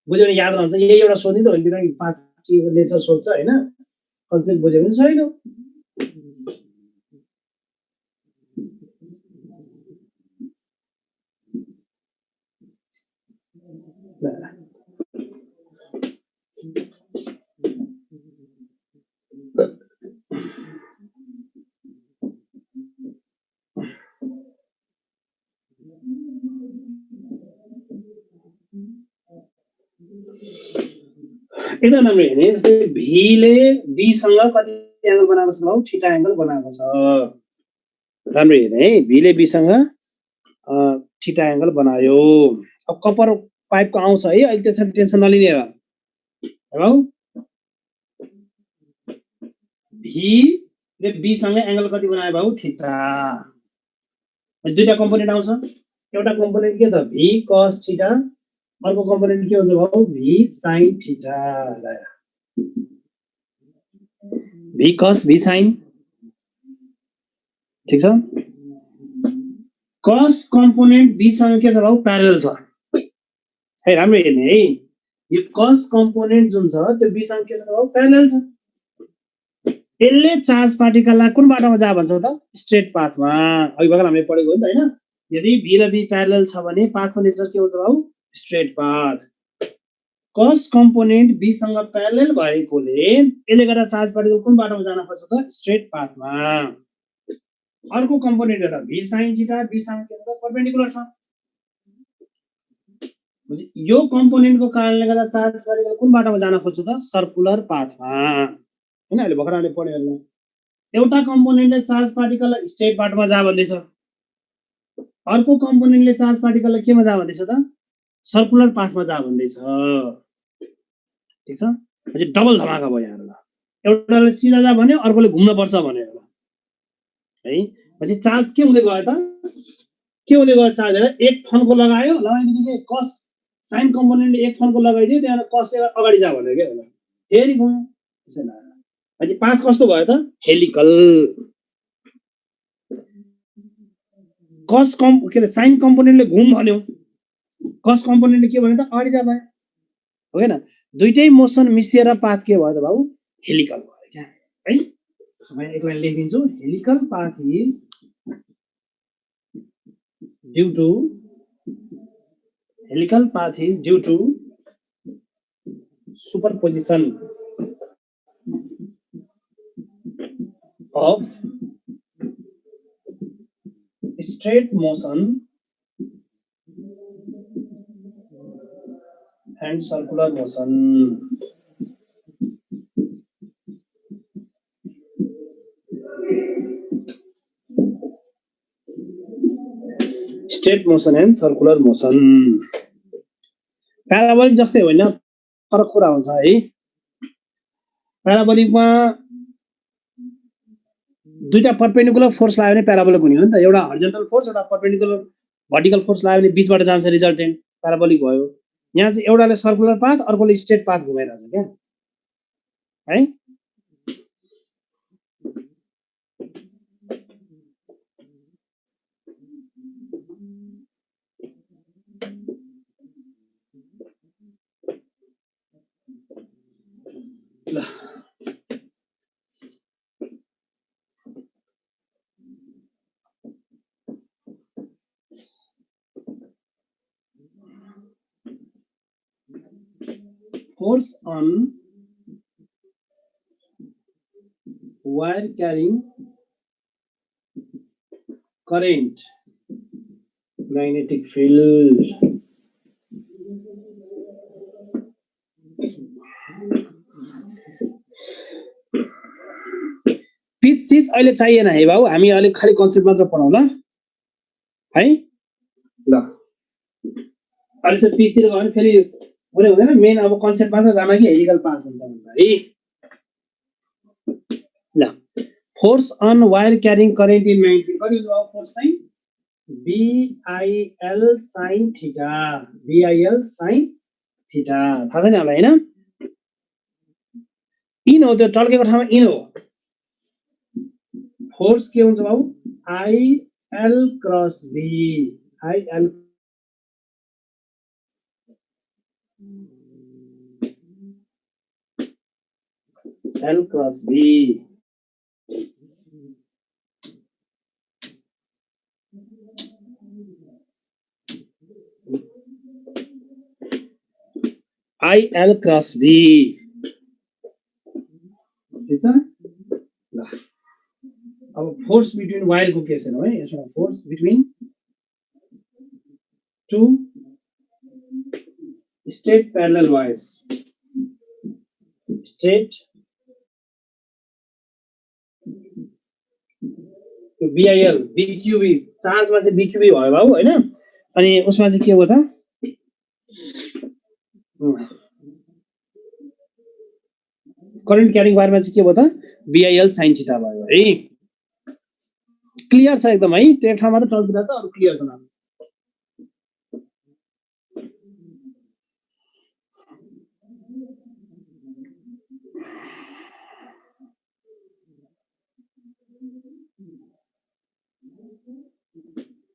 बुझ्यो भने याद रहन्छ यही एउटा सोध्नु त होइन पाथ के नेचर सोध्छ हैन कन्सेप्ट बुझ्यो भने छैन एकदम राम्रो हेर्ने जस्तै भी ले बी सँग कति एंगल बनाएको छ भाउ थीटा एंगल बनाएको छ राम्रो हेर्ने है भी ले बी सँग थीटा एंगल बनायो अब पाइपको आउँछ है अहिले त्यसरी टेन्सन नलिने र हेरौ भी ले बी सँगै एंगल कति बनायो भाउ थीटा दुईटा कम्पोनेन्ट आउँछ एउटा कम्पोनेन्ट के त भी cos थीटा अर्को कम्पोनेन्ट के हुन्छ भाउ भी sin थीटा भी cos भी sin ठीक छ cos कम्पोनेन्ट b सँग के छ भाउ प्यारलल छ है राम्रो हेर्ने है यो cos कम्पोनेन्ट जुन छ त्यो b सँग के छ भाउ प्यारलल छ यसले चार्ज पार्टिकललाई कुन बाटोमा जा भन्छ त स्ट्रेट पाथमा अघि भर्खर हामीले पढेको हो नि त हैन यदि b र b प्यारलल छ भने पाथको नेचर के हुन्छ भाउ straight path cos component b सँग प्यारलल भएकोले यसले गर्दा चार्ज पार्टिकल कुन बाटोमा जान खोज्छ त स्ट्रेट पाथमा अर्को कम्पोनेन्ट एउटा b sin थीटा b सँग के छ त परपेन्डिकुलर छ यो कम्पोनेन्टको कारणले गर्दा चार्ज पार्टिकल कुन बाटोमा जान खोज्छ त सर्कुलर पाथमा हैन अहिले भर्खर हामीले पढ्यो हेर्नु एउटा कम्पोनेन्टले चार्ज पार्टिकललाई स्ट्रेट बाटोमा जा भन्दैछ अर्को कम्पोनेन्टले चार्ज पार्टिकललाई केमा जा भन्दैछ त सर्कुलर पाथमा जा भन्दैछ ठीक छ अझै डबल धमाका भयो यहाँ एउटाले सिधा जा भन्यो अर्कोले घुम्न पर्छ भन्यो है पछि चार्ज के हुँदै गयो त के हुँदै गयो चार्ज हेर एक फनको लगायो लगाएपछि cos sin कम्पोनेन्टले एक फनको लगाइदियो त्यहाँ cosले अगाडि जा भन्यो के होला फेरि घुम्यो त्यसैले अनि पाथ कस्तो भयो त हेलिकल cos के अरे sin कम्पोनेन्टले घुम भन्यो cos कम्पोनेन्टले के भन्यो त अगाडि जा भयो हो हैन दुईटै मोसन मिसिएर पाथ के भयो त भाउ हेलिकल भयो क्या है म एक लाइन लेखिदिन्छु helical path is due to superposition of straight motion and circular motion straight motion and circular motion प्याराबोलिक जस्तै होइन फरक कुरा हुन्छ है प्याराबोलिकमा दुईटा परपेन्डिकुलर फोर्स लाग्यो भने प्याराबोलिक हुने हो नि त एउटा हरिजन्टल फोर्स एउटा परपेन्डिकुलर भर्टिकल फोर्स लाग्यो भने बीचबाट जान्छ रिजल्टेन्ट प्याराबोलिक भयो यहाँ चाहिँ एउटाले सर्कुलर पाथ अर्कोले स्ट्रेट पाथ घुमाइरहेछ क्या है ल force on wire carrying current magnetic field pitch चीज अहिले चाहिएन है बाबु हामी अहिले खाली कन्सेप्ट मात्र पढाउँ ल है ल अहिले चाहिँ पिचतिर गयो भने फेरि पुरै हुँदैन मेन अब कन्सेप्ट मात्र जान कि हेलिकल पाथ हुन्छ भन्दा है ल force on wire carrying current in magnetic कति हो फोर्स चाहिँ BIL sin theta BIL sin theta थाहा छ नि हामीलाई हैन इन हो त्यो टल्केको ठाउँमा इन हो फोर्स के हुन्छ बाबु IL cross B IL L cross B IL cross B ठीक छ ल अब फोर्स बिट्विन वायर को के छ है यसमा force between two straight parallel wires straight BIL BQB चार्जमा चाहिँ BQB भयो बाबु हैन अनि उसमा चाहिँ के हो त करेन्ट क्यारिङ वायरमा चाहिँ के भयो त BIL sin थीटा भयो है क्लियर छ एकदम है त्यो एक ठाउँ मात्र टल्किदा छ अरु क्लियर छ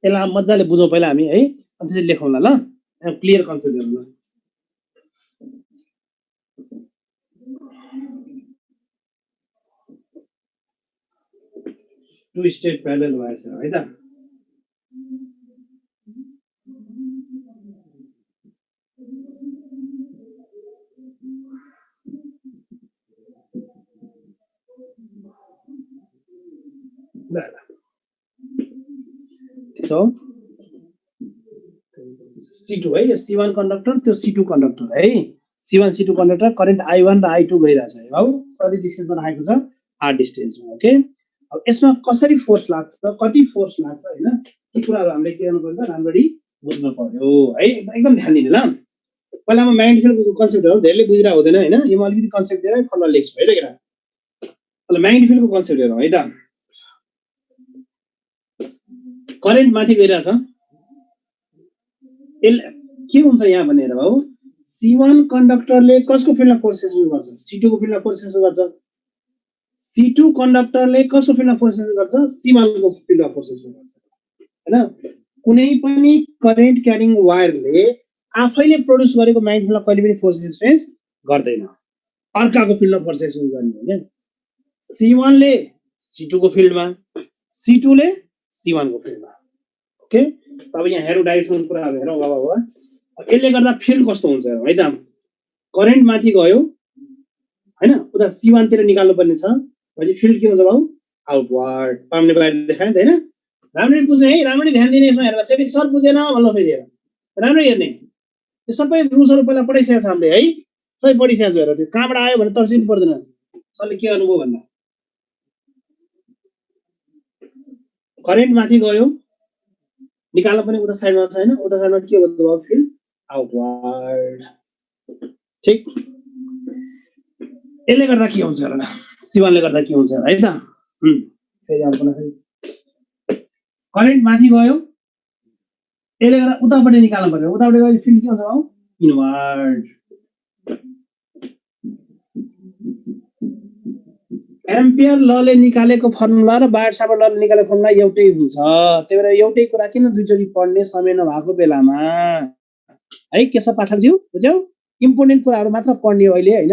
यसलाई मजाले बुझौँ पहिला हामी है अनि त्यसपछि लेखौँला ल क्लियर कन्सेप्ट गरौँ ल टु स्टेट प्यारेलल वायर छ है त ल C2 है यो C1 कन्डक्टर त्यो C2 कन्डक्टर है C1 C2 conductor current I1 र I2 गइरहेछ है हौ कति डिस्टेन्समा राखेको छ r डिस्टेन्समा ओके अब यसमा कसरी फोर्स लाग्छ कति फोर्स लाग्छ हैन यी कुराहरु हामीले के गर्नु पर्छ राम्ररी बुझ्नु पर्यो है एकदम ध्यान दिनु ल पहिला म म्याग्नेटिक फिल्डको कन्सेप्टहरु धेरै बुझिरा हुँदैन हैन यो म अलिकति कन्सेप्ट दिएर फर्मुला लेख्छु है त केटा ल म्याग्नेटिक फिल्डको कन्सेप्ट हेरौँ है त करेन्ट माथि गइरहेछ के हुन्छ यहाँ भनेर भाउ C1 कन्डक्टरले कसको फिल्डमा फोर्स ट्रान्सफर गर्छ C2 को फिल्डमा फोर्स ट्रान्सफर गर्छ C2 कन्डक्टरले कसको फिल्डमा फोर्स ट्रान्सफर गर्छ C1 को फिल्डमा फोर्स ट्रान्सफर गर्छ हैन कुनै पनि करेन्ट क्यारिङ वायरले आफैले प्रोड्युस गरेको म्याग्नेटिक फिल्डमा कहिले पनि फोर्स ट्रान्सफर गर्दैन अर्काको फिल्डमा फोर्स ट्रान्सफर गर्ने हैन C1 ले C2 को फिल्डमा C2 ले C1 को फिल्डमा ओके अब यहाँ हेरौँ डाइरेक्सन कुरा हेरौँ अब यसले गर्दा फिल्ड कस्तो हुन्छ है त करेन्ट माथि गयो हैन उता C1 तिर निकाल्नु पर्ने छ भने फिल्ड के हुन्छ बाउ आउटवर्ड पाउने बाहिर देखाए त हैन राम्ररी बुझ्ने है राम्ररी ध्यान दिने यसमा हेर्दा फेरि सर बुझेन भन्नु फेरि हेर राम्ररी हेर्ने यो सबै रुल्सहरु पहिला पढिसकेको छ हामीले है सबै पढिसकेको छ हेर त्यो कहाँबाट आयो भने तर्सिनु पर्दैन सरले के गर्नुभयो भन्नु करेन्ट माथि गयो निकाल्न पनि उता साइडमा छ हैन उता साइडमा के भन्नु भयो फिल्ड आउटवर्ड ठीक यसले गर्दा के हुन्छ होला C1 ले गर्दा के हुन्छ है त फेरि अर्को फेरि करेन्ट माथि गयो यसले गर्दा उतापट्टि निकाल्नु पर्यो उतापट्टि गयो फिल्ड के हुन्छ बाउ इनवर्ड एम्पियर लले निकालेको फर्मुला र बायट-सावर्त लले निकालेको फर्मुला एउटै हुन्छ त्यही भएर एउटै कुरा किन दुईचोटी पढ्ने समय नभएको बेलामा है केशव पाठकज्यू बुझ्यौ इम्पोर्टेन्ट कुराहरु मात्र पढ्ने अहिले हैन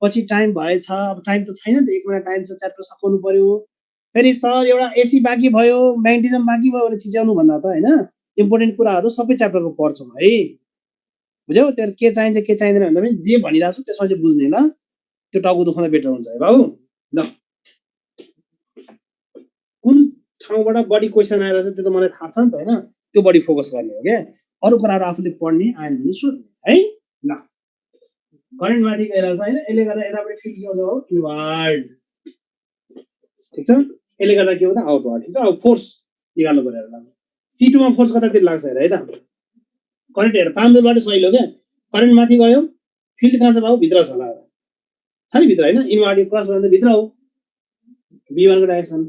पछि टाइम भएछ अब टाइम त छैन त 1 महिना टाइम छ च्याप्टर सकाउनु पर्यो फेरि सर एउटा एसी बाँकी भयो म्याग्नेटिजम बाँकी भयो भने छिच्याउनु भन्दा त हैन इम्पोर्टेन्ट कुराहरु सबै च्याप्टरको पढ्छौं है बुझ्यौ त्यो के चाहिन्छ के चाहिँदैन भन्दा पनि जे भनिराछु त्यसमा चाहिँ बुझ्ने ल त्यो टाउको दुखाउँदा बेटर हुन्छ है बाउ ल कुन ठाउँबाट बडी क्वेशन आएर छ त्यो त मलाई थाहा छ नि त हैन त्यो बडी फोकस गर्ने हो के अरु कुराहरु आफुले पढ्ने आएन भने सोध्ने है ल करेन्ट माथि गइरहेछ हैन यसले गर्दा यतापट्टि फिल्ड के हुन्छ हो इनवर्ड ठीक छ यसले गर्दा के हुन्छ आउटवर्ड ठीक छ अब फोर्स निकाल्नु पर्यो ल C2 मा फोर्स कतातिर लाग्छ हेर है त करेन्ट हेर पामदुलबाट सहिलो के करेन्ट माथि गयो फिल्ड कहाँ छ बाउ भित्र छ होला छ नि भित्र हैन इनवर्ड क्रस भन्दा भित्र हो V1 को डाइरेक्सन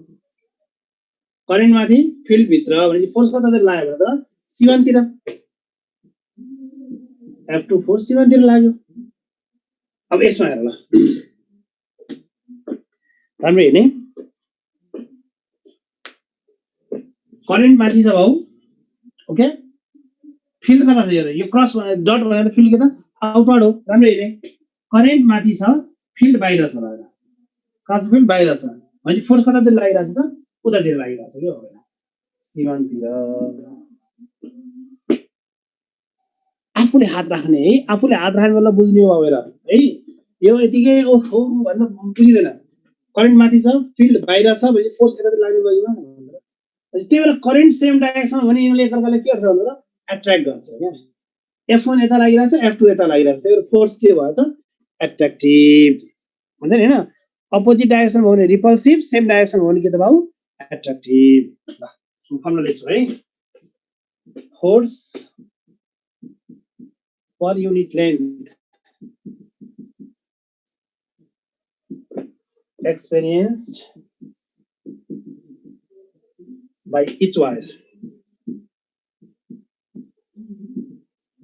करेन्ट माथि फिल्ड भित्र भने फोर्स कतातिर लाग्यो भने त C1 तिर F2 फोर्स C1 तिर लाग्यो अब यसमा हेर ल राम्रो हेर्ने करेन्ट माथि छ बाउ ओके फिल्ड कता छ हेर यो क्रस भने डट भनेर फिल्ड के त आउटवर्ड हो राम्रो हेर्ने करेन्ट माथि छ फिल्ड बाहिर छ ल कहाँ छ फिल्ड बाहिर छ भने फोर्स कतातिर लागिरहेछ त उतातिर लागिरहेछ के हो C1 तिर आफूले हात राख्ने है आफूले हात राख्ने बेला बुझ्ने हो भएर है यो यतिकै ओहो भन्न बुझिदैन करेन्ट माथि छ फिल्ड बाहिर छ भने फोर्स यतातिर लाग्नु गयो भने त्यही बेला करेन्ट सेम डाइरेक्सन भने यिनीले एकअर्कालाई के गर्छ भन्दा एट्र्याक्ट गर्छ क्या F1 यता लागिरहेछ F2 यता लागिरहेछ त्यही भएर फोर्स के भयो त एट्र्याक्टिभ हुन्छ नि हैन अपोजिट डाइरेक्सन भयो भने रिपल्सिभ सेम डाइरेक्सन भयो भने के त बाउ एट्र्याक्टिभ ल फर्मुला लेख्छु है force per unit length experienced by each wire.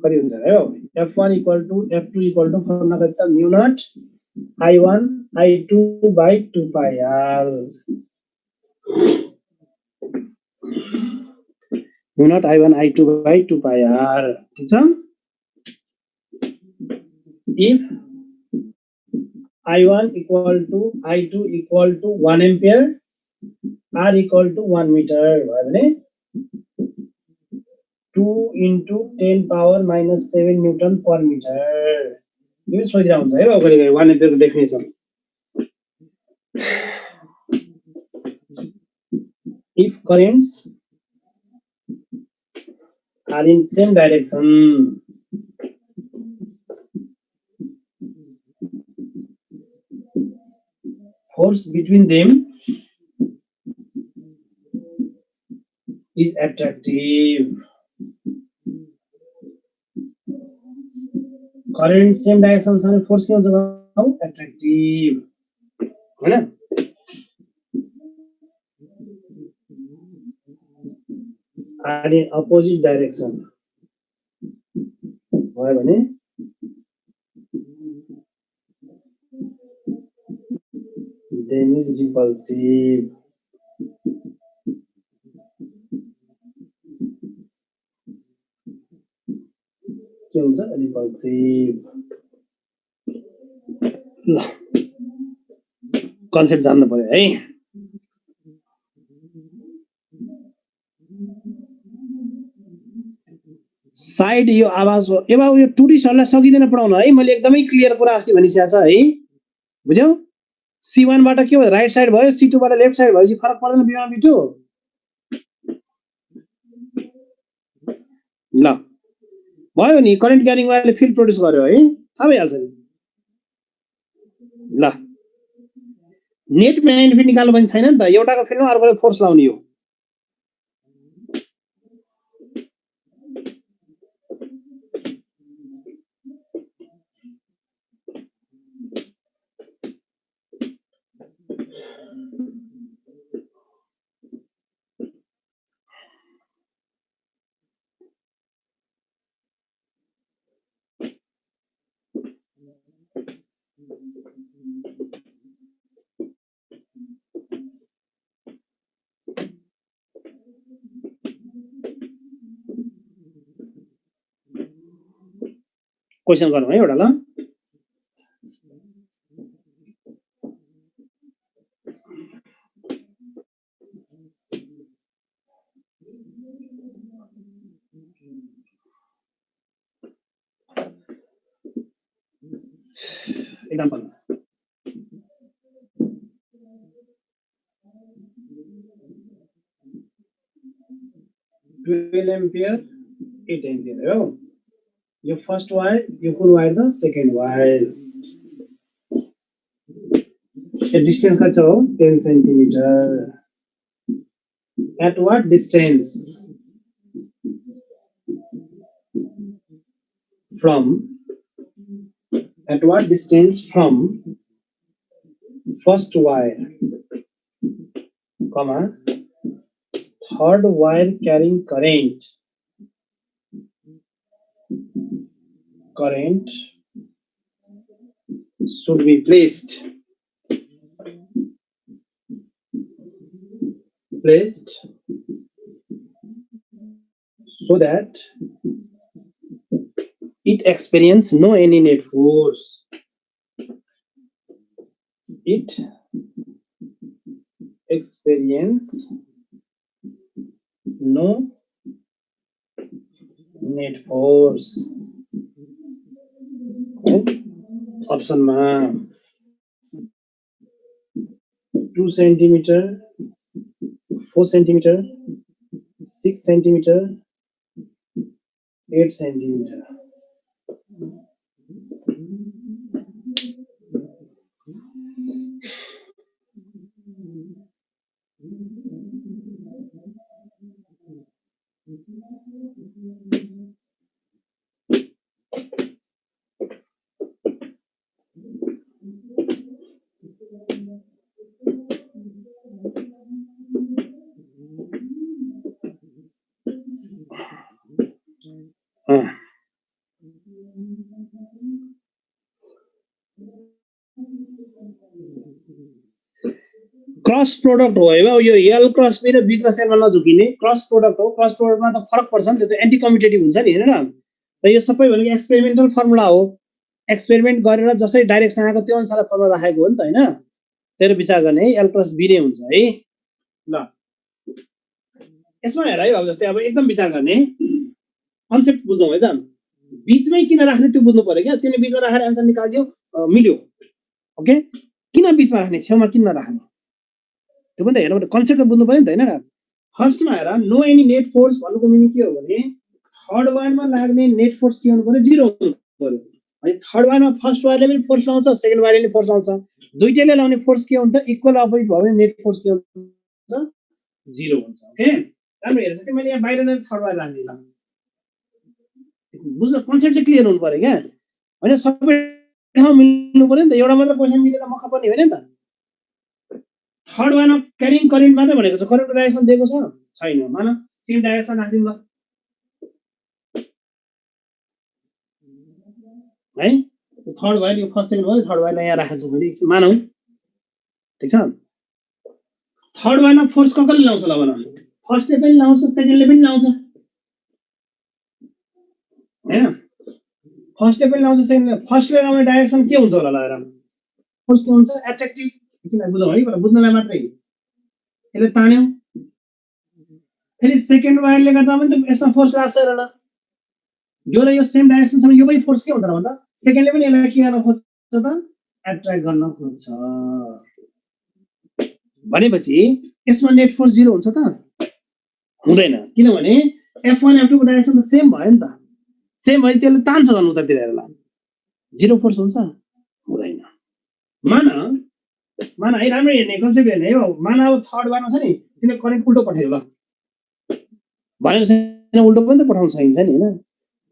कति हुन्छ र यो f1 equal to f2 equal to formula कति त mu naught I1 I2 by 2 pi r mu naught I1 I2 by 2 pi r ठीक छ if I1 equal to I2 equal to 1 ampere r equal to 1 meter भयो भने 2 into 10 power minus 7 Newton per meter. यो सोधिरा हुन्छ है कहिले कहिले 1 ampere को definition if currents are in same direction force between them is attractive. current same direction छ भने force के हुन्छ attractive हैन are in opposite direction भयो भने then is repulsive. के हुन्छ repulsive ल कन्सेप्ट जान्नु पर्यो है साइड यो आवाज हो ए बाबु यो टुरिस्टहरुलाई सकिदैन पढाउन है मैले एकदमै क्लियर कुरा अस्ति भनिसकेको छ है बुझ्यौ C1 बाट के हो राइट साइड भयो C2 बाट लेफ्ट साइड भएपछि फरक पर्दैन B1 B2 ल भयो नि करेन्ट क्यारिङ वायरले फिल्ड प्रोड्युस गर्यो है थाहा भइहाल्छ नि ल नेट म्याग्नेटिक निकाल्नु पनि छैन नि त एउटाको फिल्डमा अर्कोले फोर्स लाउने हो क्वेशन गरौँ है एउटा ल example 12 ampere 8 ampere हो यो फर्स्ट वायर यो कुन वायर द सेकेन्ड वायर यो डिस्टेन्स कति छ हो 10 centimetre at what distance from first wire comma third wire carrying current should be placed so that it experience no any net force. It experience no net force. Option ma 2 centimeter 4 centimeter 6 centimeter 8 centimeter cross product हो है यो L cross B र B cross एलमा नझुकिने cross product हो cross प्रोडक्टमा त फरक पर्छ नि त्यो त एन्टी कम्पिटेटिभ हुन्छ नि हैन र यो सबै भनेको एक्सपेरिमेन्टल फर्मुला हो एक्सपेरिमेन्ट गरेर जसै डाइरेक्सन आएको त्यो अनुसार फर्मुला राखेको हो नि त हैन त्यसले विचार गर्ने है एल क्रस बी नै हुन्छ है ल यसमा हेर है अब जस्तै अब एकदम विचार गर्ने कन्सेप्ट बुझ्नु है त बीचमै किन राख्ने त्यो बुझ्नु पर्यो क्या तिमीले बीचमा राखेर आन्सर निकाल्दियो मिल्यो ओके किन बीचमा राख्ने छेउमा किन नराख्ने त्यो पनि त हेर्नु कन्सेप्ट त बुझ्नु पर्यो नि त हैन फर्स्टमा हेर नो एनी नेट फोर्स भन्नुको मिनिङ के हो भने थर्ड वायरमा लाग्ने नेट फोर्स के हुनु पर्यो 0 हुनु पर्यो अनि थर्ड वायरमा फर्स्ट वायरले पनि फोर्स लाउँछ सेकेन्ड वायरले पनि फोर्स लाउँछ दुईटैले लाउने फोर्स के हुन्छ इक्वल अपोजिट भयो भने नेट फोर्स के हुन्छ 0 हुन्छ ओके राम्रो हेर्नु चाहिँ मैले यहाँ बाहिर नै थर्ड वायर राख्दिन बुझ्नु कन्सेप्ट चाहिँ क्लियर हुनु पर्यो क्या हैन सबै ठाउँ मिल्नु पर्यो नि त एउटा मात्र क्वेशन मिलेर मक्का पर्ने होइन नि त थर्ड वायरमा क्यारिङ करेन्ट मात्रै भनेको छ करेन्टको डाइरेक्सन दिएको छ छैन मान सेम डाइरेक्सन राख्दिनु ल है थर्ड वायर यो फर्स्ट सेकेन्ड भयो थर्ड वायरलाई यहाँ राखेको छु मैले मानौ ठीक छ थर्ड वायरमा फोर्स कसले लाउँछ ल भन फर्स्टले पनि लाउँछ सेकेन्डले पनि लाउँछ हैन फर्स्टले पनि लाउँछ सेकेन्डले फर्स्टले लाउने डाइरेक्सन के हुन्छ होला ल हेर फोर्स के हुन्छ एट्र्याक्टिभ किन बुझ्नु है बुझ्नलाई मात्रै यसले तान्यो फेरि सेकेन्ड वायरले गर्दा पनि यसमा फोर्स लाग्छ र ल यो र यो सेम डाइरेक्सनसम्म यो पनि फोर्स के हुन्छ भन्दा सेकेन्डले पनि यसलाई के गर्न खोज्छ त एट्र्याक्ट गर्न खोज्छ भनेपछि यसमा नेट फोर्स 0 हुन्छ त हुँदैन किनभने F1 F2 को डाइरेक्सन त सेम भयो नि त सेम भयो त्यसले तान्छ झन् उतातिर हेर ल 0 फोर्स हुन्छ हुँदैन मान है राम्रो हेर्ने कन्सेप्ट हेर्ने है मान अब थर्ड वायरमा छ नि तिमीले करेन्ट उल्टो पठायो ल भनेको छैन उल्टो पनि त पठाउन सकिन्छ नि हैन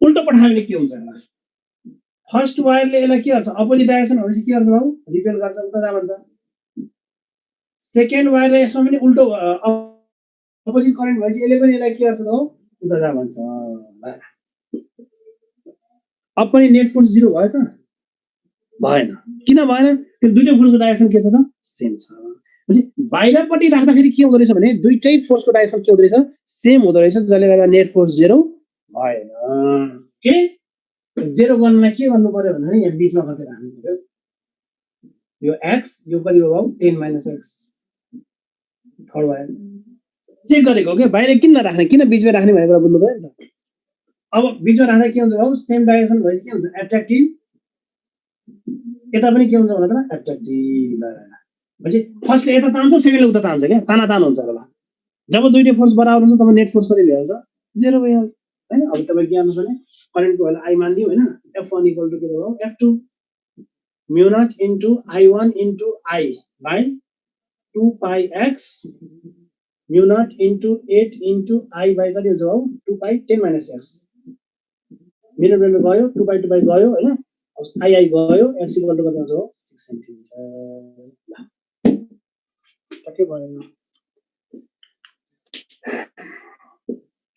उल्टो पठायो भने के हुन्छ होला फर्स्ट वायरले यसलाई के गर्छ अपोजिट डाइरेक्सन भनेपछि के गर्छ बाबु रिपेल गर्छ उता जा भन्छ सेकेन्ड वायरले यसमा पनि उल्टो अपोजिट करेन्ट भएपछि यसले पनि यसलाई के गर्छ त उता जा भन्छ अब पनि नेट फोर्स 0 भयो त भएन किन भएन त्यो दुईटै फोर्सको डाइरेक्सन के छ त सेम छ म्हणजे बाहिरपट्टि राख्दाखेरि के हुँदो रहेछ भने दुईटै फोर्सको डाइरेक्सन के हुँदो रहेछ सेम हुँदो रहेछ जसले गर्दा नेट फोर्स 0 भएन के 0 गर्नलाई के गर्नु पर्यो भने यहाँ बीचमा कतै राख्नु पर्यो यो x यो कति हो 10 - x थर्ड वायर चेक गरेको के बाहिर किन नराख्ने किन बीचमा राख्ने भनेको बुझ्नु पर्यो नि त अब बीचमा राख्दा के हुन्छ बाबु सेम डाइरेक्सन भएपछि के हुन्छ एट्र्याक्टिभ यता पनि के हुन्छ भन्दा एट्र्याक्टिभ भनेपछि फर्स्टले यता तान्छ सेकेन्डले उता तान्छ क्या ताना तान हुन्छ होला जब दुईटै फोर्स बराबर हुन्छ तब नेट फोर्स कति भइहाल्छ 0 भइहाल्छ हैन अब तपाईँ के गर्नु भने करेन्टको भ्यालु I मान दियौ हैन F1 = के हो F2 mu naught into I1 into I by 2 pi x mu naught into 8 into I by कति हुन्छ बाबु 2 pi 10 - x मिनट मिनट गयो 2 pi 2 pi गयो हैन I गयो x = कति हुन्छ 6 सेन्टिमिटर के भयो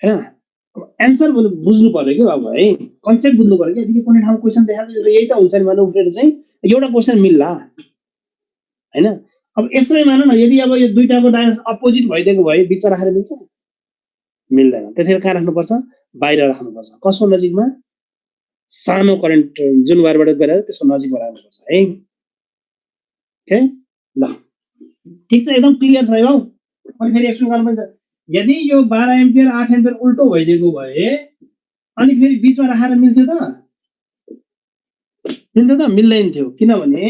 हैन एन्सर बुझ्नु पर्यो के बाबु है कन्सेप्ट बुझ्नु पर्यो के यदि कुनै ठाउँ क्वेशन देखाएको यही त हुन्छ नि मानौ उफ्रेर चाहिँ एउटा क्वेशन मिल्ला हैन अब यसमै मानौ न यदि अब यो दुईटाको डाइरेक्सन अपोजिट भइदिएको भए बीचमा राखेर मिल्छ मिल्दैन त्यसैले कहाँ राख्नुपर्छ बाहिर राख्नुपर्छ कसको नजिकमा सानो करेन्ट जुन वायरबाट गएर त्यसको नजिकमा राख्नुपर्छ है ओके ल ठीक छ एकदम क्लियर छ है बाबु अनि फेरि एक्सप्लेन गर्नु पर्छ यदि यो 12 एम्पियर 8 एम्पियर उल्टो भइदिएको भए अनि फेरि बीचमा राखेर मिल्थ्यो त मिल्दैन थियो किनभने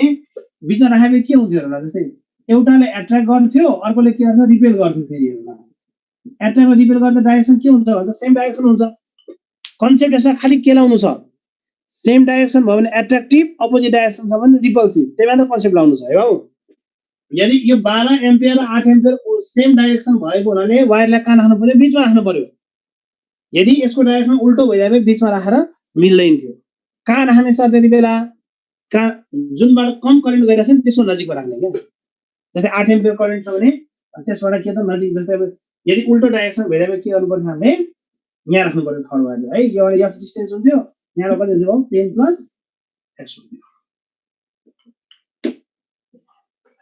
बीचमा राखेर के हुन्थ्यो होला जस्तै एउटाले एट्र्याक्ट गर्थ्यो अर्कोले के गर्छ रिपेल गर्थ्यो फेरि होला एट्र्याक्ट र रिपेल गर्दा डाइरेक्सन के हुन्छ भन्दा सेम डाइरेक्सन हुन्छ कन्सेप्ट यसमा खाली के लाउनु छ सेम डाइरेक्सन भयो भने एट्र्याक्टिभ अपोजिट डाइरेक्सन छ भने रिपल्सिभ त्यही मात्र कन्सेप्ट लाउनु छ है बाबु यदि यो 12 एम्पियर र 8 एम्पियर सेम डाइरेक्सन भएको हुनाले वायरलाई कहाँ राख्नु पर्यो बीचमा राख्नु पर्यो यदि यसको डाइरेक्सन उल्टो भइदिए बीचमा राखेर मिल्दैन थियो कहाँ राख्ने सर त्यति बेला कहाँ जुनबाट कम करेन्ट गइरहेछ नि त्यसको नजिकमा राख्ने क्या जस्तै 8 एम्पियर करेन्ट छ भने त्यसबाट के त नजिक जस्तै अब यदि उल्टो डाइरेक्सन भइदिए के गर्नु पर्छ हामीले यहाँ राख्नु पर्यो थर्ड वायर है यो एउटा x डिस्टेन्स हुन्थ्यो यहाँ कति हुन्छ 10 + x हुन्थ्यो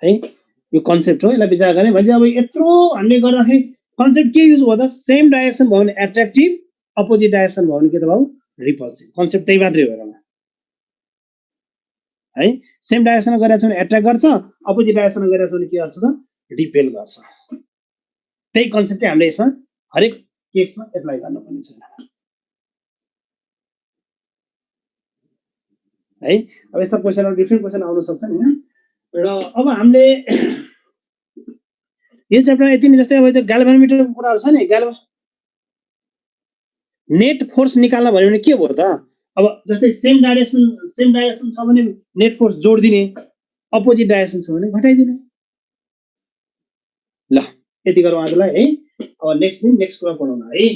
है यो कन्सेप्ट हो यसलाई विचार गर्ने भने अब यत्रो हामीले गर्दाखेरि कन्सेप्ट के युज भयो त सेम डाइरेक्सन भयो भने एट्र्याक्टिभ अपोजिट डाइरेक्सन भयो भने के त भयो रिपल्सिभ कन्सेप्ट त्यही मात्रै हो है सेम डाइरेक्सनमा गरिरहेको छ भने एट्र्याक्ट गर्छ अपोजिट डाइरेक्सनमा गरिरहेको छ भने के गर्छ त रिपेल गर्छ त्यही कन्सेप्ट हामीले यसमा हरेक केसमा एप्लाई गर्नुपर्ने छ है अब यस्ता क्वेसनहरु डिफ्रेन्ट क्वेसन आउन सक्छन् हैन र अब हामीले यो च्याप्टरमा यति नै जस्तै अब त्यो ग्याल्भनोमिटरको कुराहरु छ नि नेट फोर्स निकाल्न भन्यो भने के भयो त अब जस्तै सेम डाइरेक्सन छ भने नेट फोर्स जोड्दिने अपोजिट डाइरेक्सन छ भने घटाइदिने ल यति गरौँ आजलाई है अब नेक्स्ट दिन नेक्स्ट कुरा पढाउन है